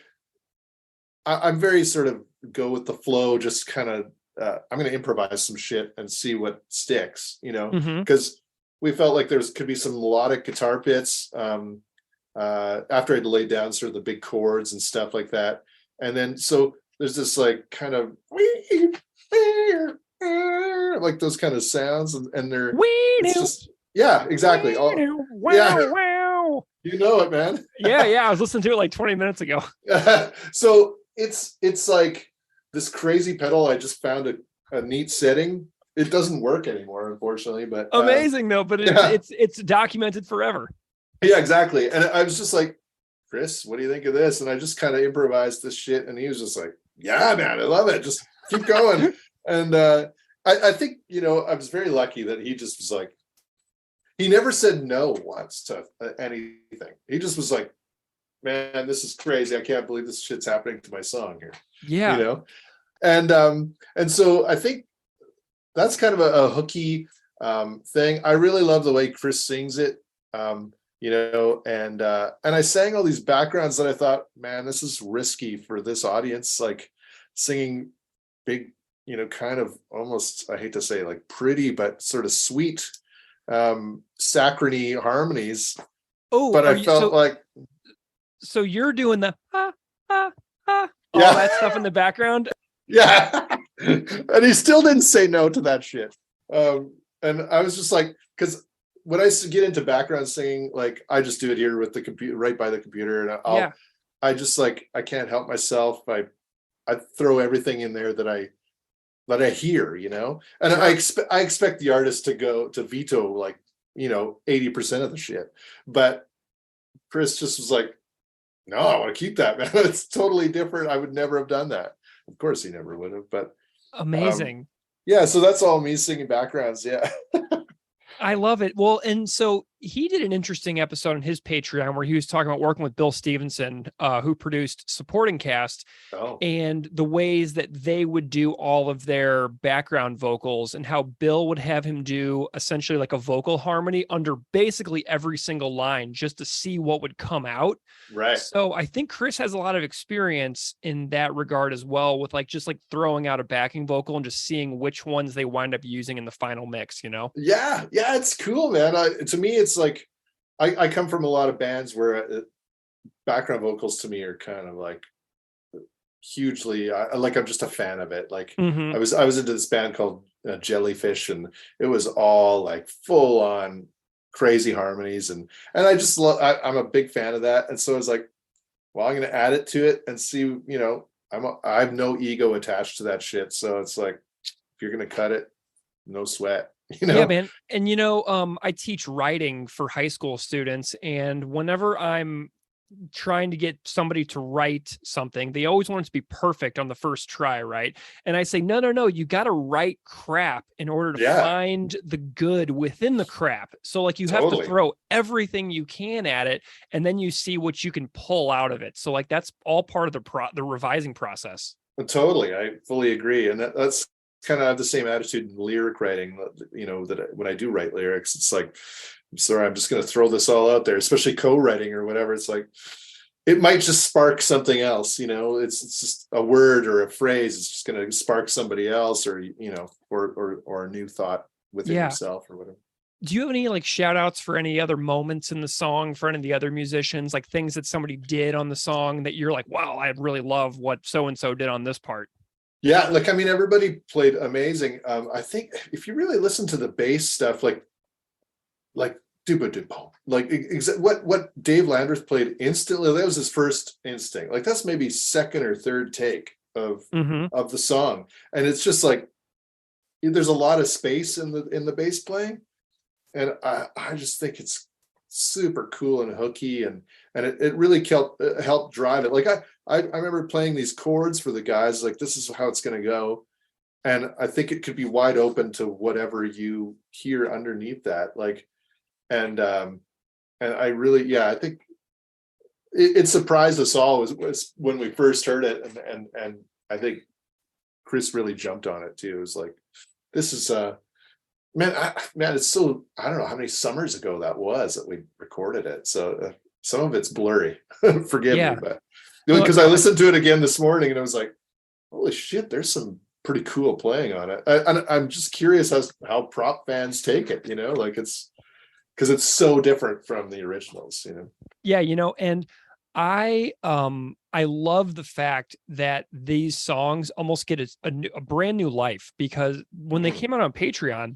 S4: I'm very sort of go with the flow, just kind of, I'm going to improvise some shit and see what sticks, you know, because we felt like could be some melodic guitar bits after I'd laid down sort of the big chords and stuff like that. And then, so there's this like kind of like those kind of sounds and they're just, yeah, exactly.
S1: Wow.
S4: You know it, man.
S1: Yeah. I was listening to it like 20 minutes ago.
S4: So it's like this crazy pedal. I just found a neat setting. It doesn't work anymore, unfortunately, but
S1: amazing though, but it's documented forever.
S4: Yeah, exactly. And I was just like, Chris, what do you think of this? And I just kind of improvised this shit. And he was just like, yeah, man, I love it. Just keep going. And I think, you know, I was very lucky that he just was like, he never said no once to anything. He just was like, man, this is crazy. I can't believe this shit's happening to my song here.
S1: Yeah.
S4: You know? And so I think that's kind of a hooky thing. I really love the way Chris sings it. You know, and I sang all these backgrounds that I thought, man, this is risky for this audience, like singing big, you know, kind of almost, I hate to say like pretty, but sort of sweet saccharine harmonies.
S1: Oh,
S4: but I felt like.
S1: So you're doing the all
S4: yeah.
S1: that stuff in the background?
S4: Yeah. And he still didn't say no to that shit. And I was just like, because when I get into background singing, like I just do it here with the computer, right by the computer, and I just like, I can't help myself. I throw everything in there that I hear, you know, and I expect the artist to veto like, you know, 80% of the shit. But Chris just was like, no, I want to keep that, man. It's totally different. I would never have done that. Of course he never would have, but
S1: amazing.
S4: Yeah. So that's all me singing backgrounds. Yeah.
S1: I love it. Well, and so he did an interesting episode on his Patreon where he was talking about working with Bill Stevenson, who produced Supporting Cast, and the ways that they would do all of their background vocals and how Bill would have him do essentially like a vocal harmony under basically every single line just to see what would come out.
S4: Right.
S1: So I think Chris has a lot of experience in that regard as well, with like just like throwing out a backing vocal and just seeing which ones they wind up using in the final mix, you know?
S4: Yeah, it's cool, man. To me, it's like I come from a lot of bands where background vocals to me are kind of like hugely I'm just a fan of it. Like I was into this band called Jellyfish, and it was all like full on crazy harmonies, and I just I'm a big fan of that. And so I was like, well, I'm going to add it to it and see, you know, I have no ego attached to that shit. So it's like, if you're going to cut it, no sweat. You know?
S1: Yeah, man. And, you know, I teach writing for high school students. And whenever I'm trying to get somebody to write something, they always want it to be perfect on the first try, right? And I say, no, you got to write crap in order to find the good within the crap. So like you have to throw everything you can at it, and then you see what you can pull out of it. So like that's all part of the revising process.
S4: Totally, I fully agree, and that's kind of have the same attitude in lyric writing. You know, that when I do write lyrics, it's like, I'm sorry, I'm just going to throw this all out there, especially co-writing or whatever. It's like, it might just spark something else, you know, it's just a word or a phrase. It's just going to spark somebody else, or, you know, or a new thought within yourself or whatever.
S1: Do you have any like shout outs for any other moments in the song for any of the other musicians, like things that somebody did on the song that you're like, wow, I really love what so-and-so did on this part?
S4: Yeah. Like, I mean, everybody played amazing. I think if you really listen to the bass stuff, like dubo, like what Dave Landreth played instantly, that was his first instinct. Like that's maybe second or third take of the song, and it's just like there's a lot of space in the bass playing, and I just think it's super cool and hooky, and it really helped drive it. Like I remember playing these chords for the guys, like this is how it's going to go, and I think it could be wide open to whatever you hear underneath that, like. And I really, I think it surprised us all was when we first heard it, and I think Chris really jumped on it too. It was like, this is man, it's so, I don't know how many summers ago that was that we recorded it. So some of it's blurry, forgive me, but because I listened to it again this morning and I was like, holy shit, there's some pretty cool playing on it. I'm just curious how prop fans take it, you know, like it's, because it's so different from the originals, you know?
S1: Yeah, you know, and I love the fact that these songs almost get a brand new life, because when they came out on Patreon,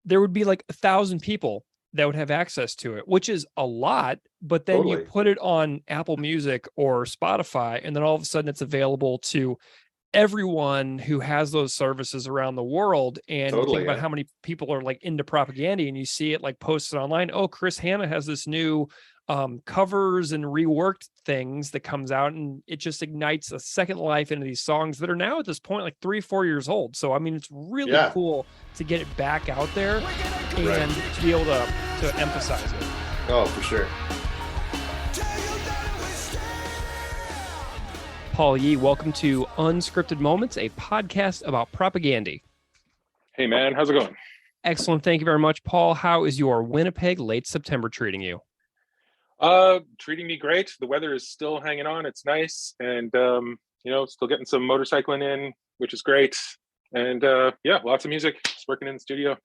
S1: there would be like 1,000 people that would have access to it, which is a lot, but then you put it on Apple Music or Spotify, and then all of a sudden it's available to everyone who has those services around the world. And you think about how many people are like into propaganda, and you see it like posted online. Oh, Chris Hanna has this new covers and reworked things that comes out, and it just ignites a second life into these songs that are now at this point like 3-4 years old. So I mean, it's really cool to get it back out there and to be able to emphasize it.
S4: Oh, for sure.
S1: Paul Yee, welcome to Unscripted Moments, a podcast about propaganda.
S5: Hey, man. How's it going?
S1: Excellent. Thank you very much, Paul. How is your Winnipeg late September treating you?
S5: Treating me great. The weather is still hanging on. It's nice. And, still getting some motorcycling in, which is great. And, lots of music. Just working in the studio.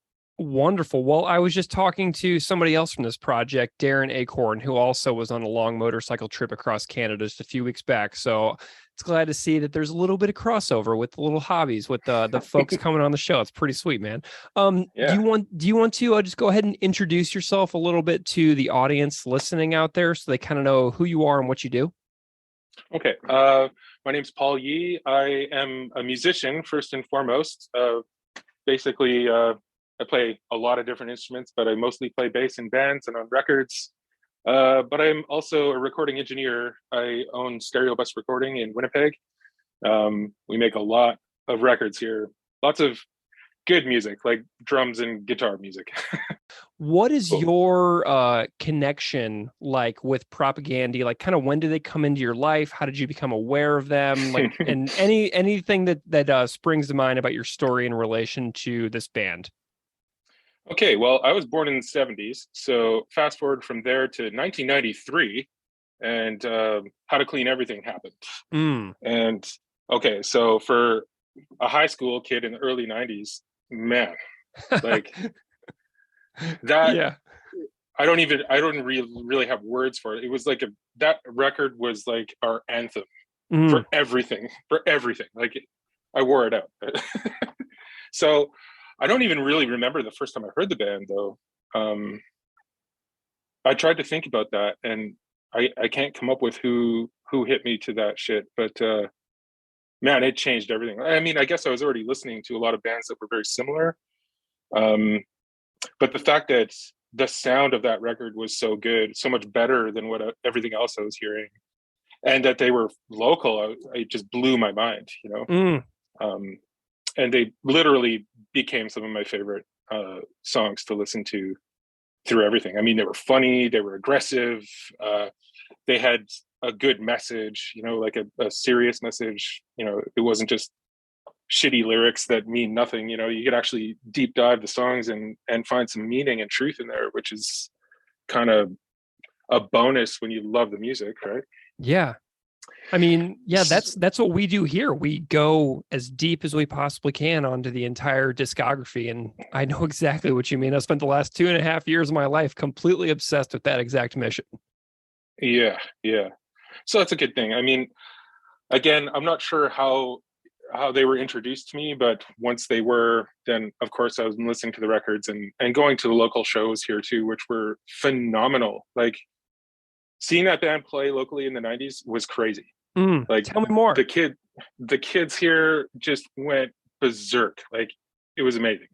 S1: Wonderful. Well, I was just talking to somebody else from this project, Darren Acorn, who also was on a long motorcycle trip across Canada just a few weeks back. So it's glad to see that there's a little bit of crossover with the little hobbies with the folks coming on the show. It's pretty sweet, man. Do you want to just go ahead and introduce yourself a little bit to the audience listening out there, so they kind of know who you are and what you do?
S5: Okay. My name's Paul Yee. I am a musician first and foremost. I play a lot of different instruments, but I mostly play bass in bands and on records. But I'm also a recording engineer. I own Stereo Bus Recording in Winnipeg. We make a lot of records here. Lots of good music, like drums and guitar music.
S1: What is your connection like with propaganda? Like, kind of when did they come into your life? How did you become aware of them? Like, and anything that springs to mind about your story in relation to this band?
S5: Okay, well, I was born in the 70s. So fast forward from there to 1993, and How to Clean Everything happened. And okay, so for a high school kid in the early 90s, man, like that, I don't really have words for it. It was like that record was like our anthem for everything. Like I wore it out. So I don't even really remember the first time I heard the band, though. I tried to think about that, and I can't come up with who hit me to that shit. But man, it changed everything. I mean, I guess I was already listening to a lot of bands that were very similar. But the fact that the sound of that record was so good, so much better than what everything else I was hearing, and that they were local. It just blew my mind, and they literally became some of my favorite songs to listen to through everything. I mean, they were funny, they were aggressive, they had a good message, like a serious message. It wasn't just shitty lyrics that mean nothing. You could actually deep dive the songs and find some meaning and truth in there, which is kind of a bonus when you love the music, right?
S1: Yeah. I mean, yeah, that's what we do here. We go as deep as we possibly can onto the entire discography. And I know exactly what you mean. I spent the last 2.5 years of my life completely obsessed with that exact mission.
S5: Yeah. So that's a good thing. I mean, again, I'm not sure how they were introduced to me, but once they were, then of course I was listening to the records and going to the local shows here too, which were phenomenal. Like, seeing that band play locally in the 90s was crazy. Like,
S1: tell me more.
S5: The kids here just went berserk. Like, it was amazing.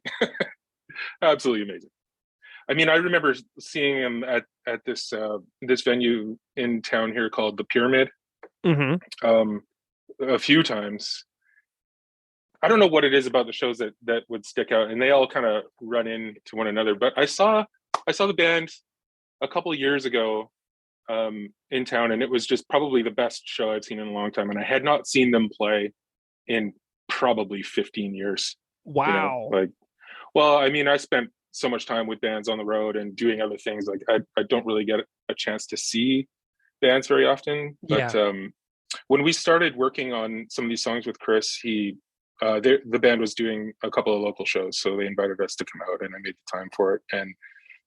S5: Absolutely amazing. I mean, I remember seeing them at this venue in town here called the Pyramid a few times. I don't know what it is about the shows that would stick out, and they all kind of run into one another. But I saw the band a couple of years ago in town, and it was just probably the best show I've seen in a long time. And I had not seen them play in probably 15 years.
S1: Wow.
S5: Well, I mean, I spent so much time with bands on the road and doing other things. Like, I don't really get a chance to see bands very often. But when we started working on some of these songs with Chris, the band was doing a couple of local shows, so they invited us to come out, and I made the time for it, and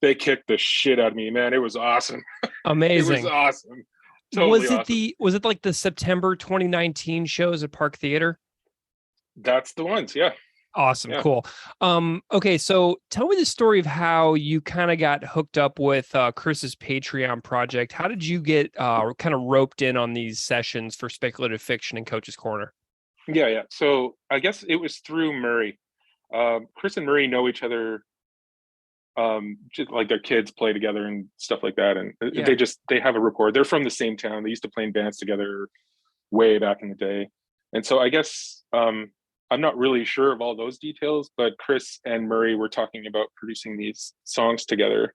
S5: they kicked the shit out of me, man. It was awesome.
S1: Amazing.
S5: It was awesome. Totally awesome.
S1: Was it like the September 2019 shows at Park Theater?
S5: That's the ones, yeah.
S1: Awesome. Yeah. Cool. Okay, so tell me the story of how you kind of got hooked up with Chris's Patreon project. How did you get kind of roped in on these sessions for Speculative Fiction and Coach's Corner?
S5: Yeah. So I guess it was through Murray. Chris and Murray know each other. Just like their kids play together and stuff like that, and they have a rapport. They're from the same town. They used to play in bands together way back in the day, and so I guess I'm not really sure of all those details, but Chris and Murray were talking about producing these songs together,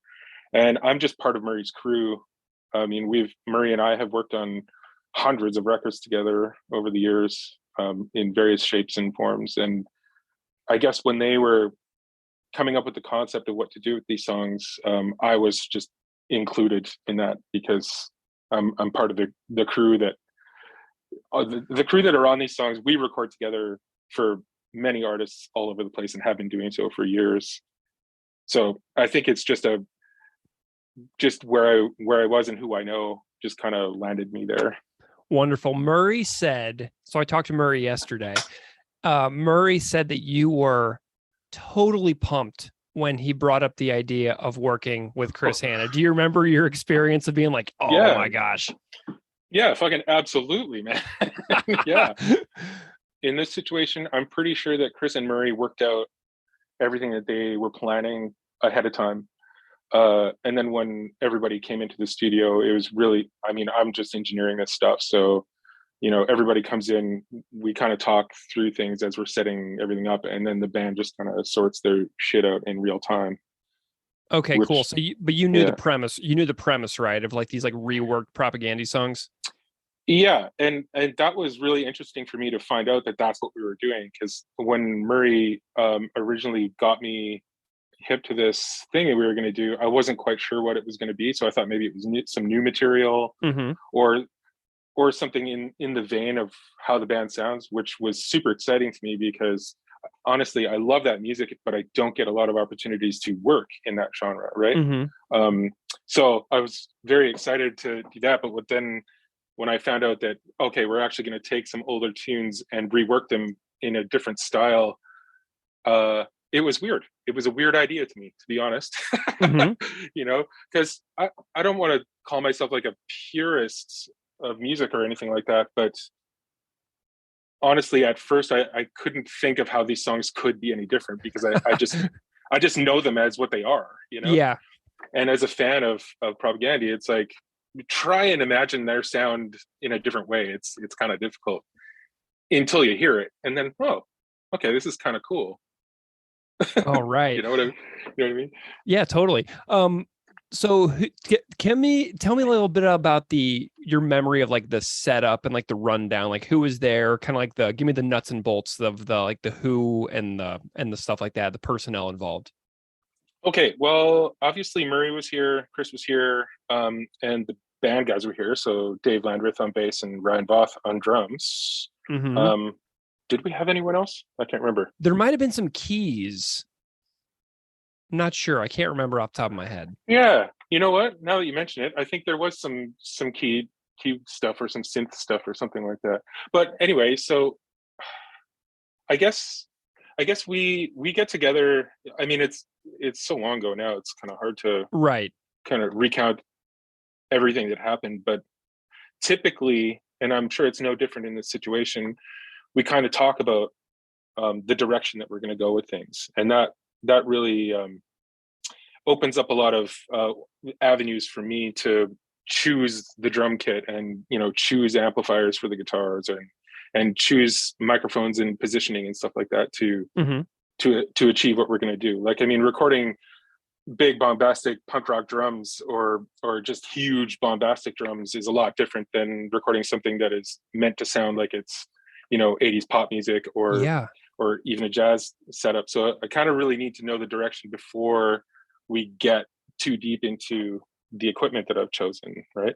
S5: and I'm just part of Murray's crew. I mean, Murray and I have worked on hundreds of records together over the years, in various shapes and forms, and I guess when they were coming up with the concept of what to do with these songs, I was just included in that because I'm part of the crew that the crew that are on these songs. We record together for many artists all over the place and have been doing so for years. So I think it's just where I was and who I know just kind of landed me there.
S1: Wonderful. Murray said, so I talked to Murray yesterday. Murray said that you were totally pumped when he brought up the idea of working with Chris Hanna. Do you remember your experience of being like, my gosh?
S5: Yeah, fucking absolutely, man. Yeah. In this situation, I'm pretty sure that Chris and Murray worked out everything that they were planning ahead of time. And then when everybody came into the studio, it was really, I mean, I'm just engineering this stuff. So, everybody comes in, we kind of talk through things as we're setting everything up, and then the band just kind of sorts their shit out in real time.
S1: Okay, cool. So, you knew the premise. You knew the premise, right? Of like these like reworked propaganda songs.
S5: Yeah, and that was really interesting for me to find out that that's what we were doing, because when Murray originally got me hip to this thing that we were going to do, I wasn't quite sure what it was going to be. So I thought maybe it was some new material, or something in the vein of how the band sounds, which was super exciting to me because honestly, I love that music, but I don't get a lot of opportunities to work in that genre, right? So I was very excited to do that. But then when I found out that, okay, we're actually going to take some older tunes and rework them in a different style, it was weird. It was a weird idea to me, to be honest, because I don't want to call myself like a purist of music or anything like that, but honestly, at first I couldn't think of how these songs could be any different because I just know them as what they are,
S1: Yeah.
S5: And as a fan of Propaganda, it's like, try and imagine their sound in a different way. It's kind of difficult until you hear it, and then, oh, okay, this is kind of cool.
S1: All right.
S5: You know what I mean?
S1: Yeah, totally. So tell me a little bit about your memory of like the setup and like the rundown, like who was there, kind of like give me the nuts and bolts of the who and the stuff like that, the personnel involved.
S5: Okay, well, obviously Murray was here, Chris was here, and the band guys were here. So Dave Landreth on bass and Ryan Both on drums.
S1: Mm-hmm.
S5: Did we have anyone else? I can't remember.
S1: There might have been some keys. I'm not sure. I can't remember off the top of my head.
S5: Yeah, you know what? Now that you mention it, I think there was some key stuff or some synth stuff or something like that. But anyway, so I guess we get together. I mean, it's so long ago now. It's kind of hard to kind of recount everything that happened. But typically, and I'm sure it's no different in this situation, we kind of talk about the direction that we're going to go with things, and that really opens up a lot of avenues for me to choose the drum kit and, you know, choose amplifiers for the guitars and choose microphones and positioning and stuff like that to achieve what we're going to do. Like, I mean, recording big bombastic punk rock drums or just huge bombastic drums is a lot different than recording something that is meant to sound like it's, you know, 80s pop music or even a jazz setup. So I kind of really need to know the direction before we get too deep into the equipment that I've chosen, right?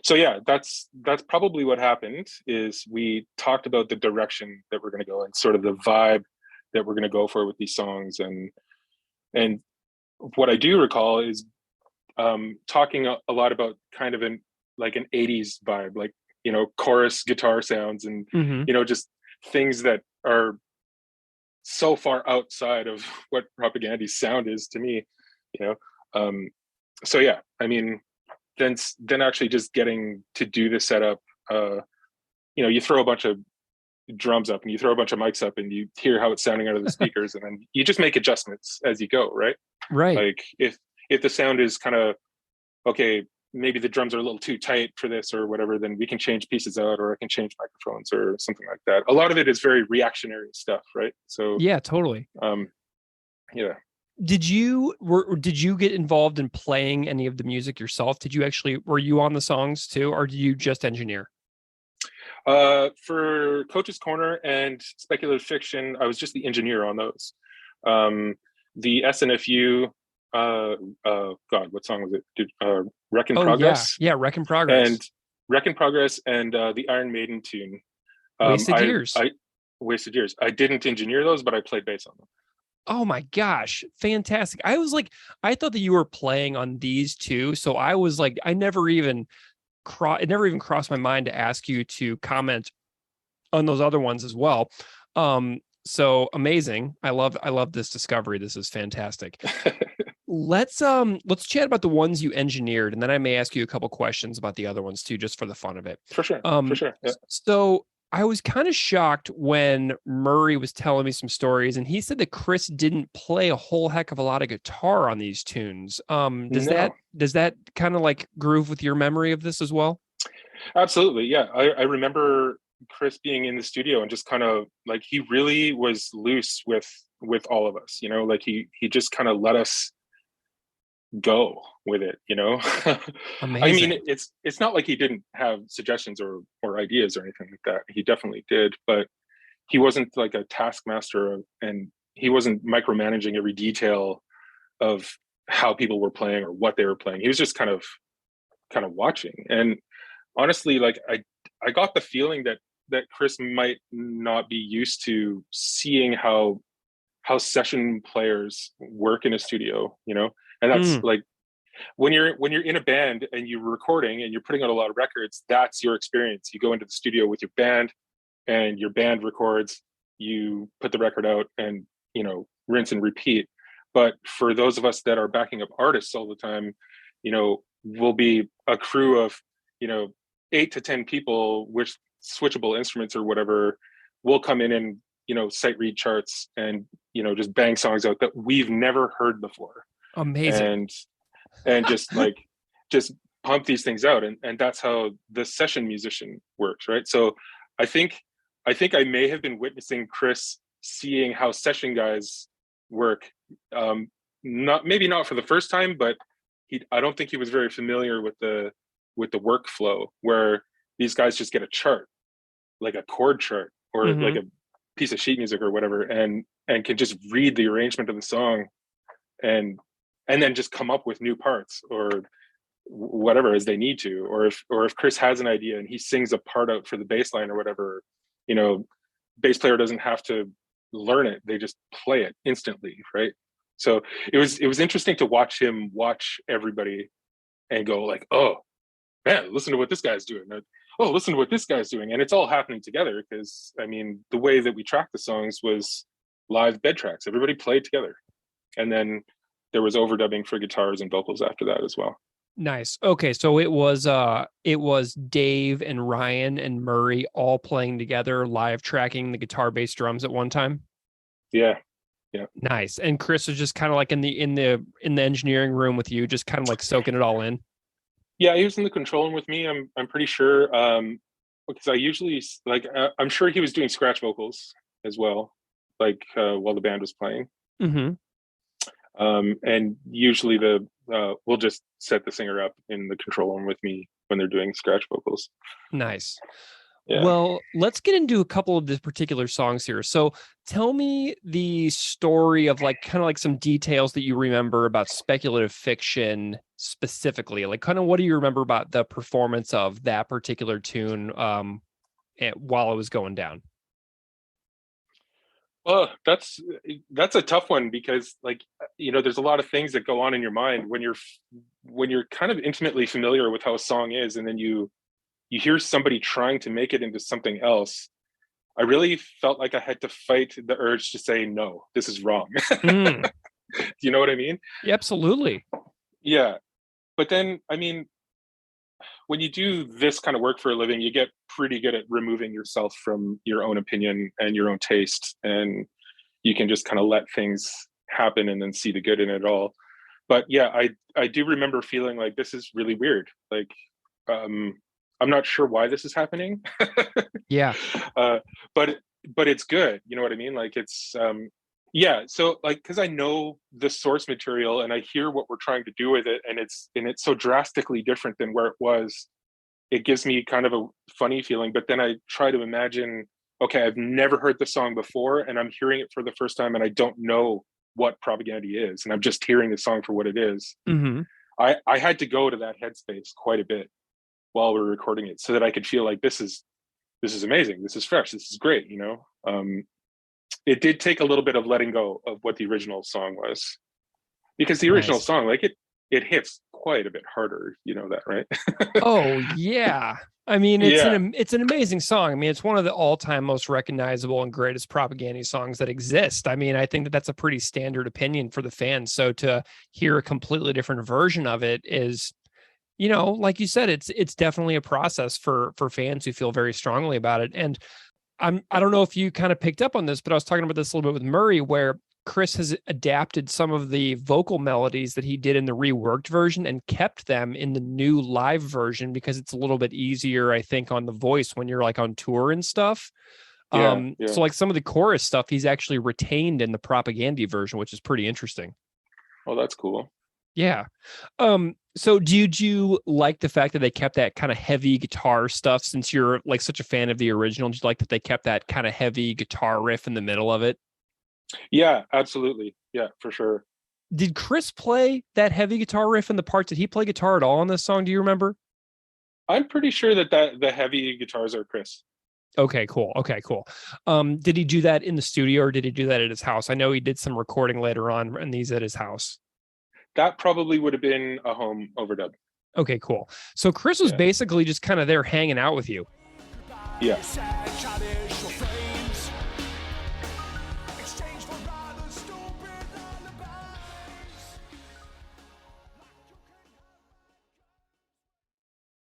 S5: So yeah, that's probably what happened. Is we talked about the direction that we're going to go and sort of the vibe that we're going to go for with these songs. And what I do recall is talking a lot about kind of an 80s vibe, like, you know, chorus guitar sounds and, you know, just things that are so far outside of what Propaganda's sound is to me, you know? So yeah, I mean, then actually just getting to do the setup, you know, you throw a bunch of drums up and you throw a bunch of mics up and you hear how it's sounding out of the speakers and then you just make adjustments as you go, right? Like if the sound is kind of, okay, maybe the drums are a little too tight for this or whatever, then we can change pieces out, or I can change microphones or something like that. A lot of it is very reactionary stuff, right? So
S1: yeah, totally.
S5: Yeah.
S1: Did you get involved in playing any of the music yourself? Were you on the songs too, or did you just engineer?
S5: For Coach's Corner and Speculative Fiction, I was just the engineer on those. The SNFU, God, what song was it? Wreck in Progress?
S1: Yeah, Wreck in Progress.
S5: And Wreck in Progress and the Iron Maiden tune.
S1: Wasted Years.
S5: Wasted Years. I didn't engineer those, but I played bass on them.
S1: Oh my gosh, fantastic. I thought that you were playing on these two. So I was like, it never even crossed my mind to ask you to comment on those other ones as well. So amazing. I love this discovery. This is fantastic. Let's chat about the ones you engineered, and then I may ask you a couple questions about the other ones too, just for the fun of it.
S5: For sure. Yeah.
S1: So I was kind of shocked when Murray was telling me some stories, and he said that Chris didn't play a whole heck of a lot of guitar on these tunes. Does that kind of like groove with your memory of this as well?
S5: Absolutely. Yeah. I remember Chris being in the studio and just kind of like, he really was loose with all of us, you know, like he just kind of let us go with it, you know.
S1: Amazing.
S5: I mean, it's not like he didn't have suggestions or ideas or anything like that. He definitely did, but he wasn't like a taskmaster, and he wasn't micromanaging every detail of how people were playing or what they were playing. He was just kind of watching. And honestly, like I got the feeling that Chris might not be used to seeing how session players work in a studio, you know. And that's like when you're in a band and you're recording and you're putting out a lot of records, that's your experience. You go into the studio with your band and your band records, you put the record out and, you know, rinse and repeat. But for those of us that are backing up artists all the time, you know, we'll be a crew of, you know, 8 to 10 people with switchable instruments or whatever. We'll come in and, you know, sight read charts and, you know, just bang songs out that we've never heard before.
S1: Amazing.
S5: And just pump these things out. And that's how the session musician works, right? So I think I may have been witnessing Chris seeing how session guys work, not for the first time, but I don't think he was very familiar with the workflow where these guys just get a chart, like a chord chart or like a piece of sheet music or whatever, and can just read the arrangement of the song and then just come up with new parts or whatever as they need to, or if Chris has an idea and he sings a part out for the bass line or whatever, bass player doesn't have to learn it, they just play it instantly, right? So it was interesting to watch him watch everybody and go like, oh man, listen to what this guy's doing, oh, listen to what this guy's doing, and it's all happening together because the way that we tracked the songs was live bed tracks. Everybody played together, and then there was overdubbing for guitars and vocals after that as well.
S1: Nice. Okay, so it was Dave and Ryan and Murray all playing together, live tracking the guitar, bass, drums at one time.
S5: Yeah.
S1: Nice. And Chris was just kind of like in the engineering room with you, just kind of like soaking it all in.
S5: Yeah, he was in the control room with me. I'm pretty sure because I usually I'm sure he was doing scratch vocals as well, while the band was playing. And usually we'll just set the singer up in the control room with me when they're doing scratch vocals.
S1: Nice.
S5: Yeah.
S1: Well, let's get into a couple of the particular songs here. So tell me the story of kind of some details that you remember about Speculative Fiction specifically. Kind of what do you remember about the performance of that particular tune while it was going down?
S5: Oh, that's a tough one because there's a lot of things that go on in your mind when you're kind of intimately familiar with how a song is, and then you hear somebody trying to make it into something else. I really felt like I had to fight the urge to say, no, this is wrong. Do you know what I mean?
S1: Yeah, absolutely.
S5: Yeah. But then, when you do this kind of work for a living, you get pretty good at removing yourself from your own opinion and your own taste. And you can just kind of let things happen and then see the good in it all. But yeah, I do remember feeling like this is really weird. I'm not sure why this is happening.
S1: Yeah.
S5: But it's good. You know what I mean? It's, yeah. So cause I know the source material and I hear what we're trying to do with it. And it's so drastically different than where it was. It gives me kind of a funny feeling, but then I try to imagine, okay, I've never heard the song before and I'm hearing it for the first time and I don't know what Propaganda is. And I'm just hearing the song for what it is. I had to go to that headspace quite a bit while we were recording it so that I could feel like this is amazing. This is fresh. This is great. It did take a little bit of letting go of what the original song was, because the original song, it hits quite a bit harder. You know that, right?
S1: Oh yeah. It's an amazing song. It's one of the all-time most recognizable and greatest Propaganda songs that exist. I think that's a pretty standard opinion for the fans. So to hear a completely different version of it is, like you said, it's definitely a process for fans who feel very strongly about it. And I don't know if you kind of picked up on this, but I was talking about this a little bit with Murray, where Chris has adapted some of the vocal melodies that he did in the reworked version and kept them in the new live version because it's a little bit easier, I think, on the voice when you're on tour and stuff.
S5: Yeah.
S1: So some of the chorus stuff he's actually retained in the Propaganda version, which is pretty interesting.
S5: Oh, that's cool.
S1: Yeah. So did you like the fact that they kept that kind of heavy guitar stuff, since you're such a fan of the original? Did you like that they kept that kind of heavy guitar riff in the middle of it?
S5: Yeah, absolutely. Yeah, for sure.
S1: Did Chris play that heavy guitar riff in the parts? Did he play guitar at all on this song? Do you remember?
S5: I'm pretty sure that the heavy guitars are Chris.
S1: Okay, cool. Did he do that in the studio or did he do that at his house? I know he did some recording later on and these at his house.
S5: That probably would have been a home overdub.
S1: Okay, cool. So Chris was basically just kind of there hanging out with you.
S5: Yeah.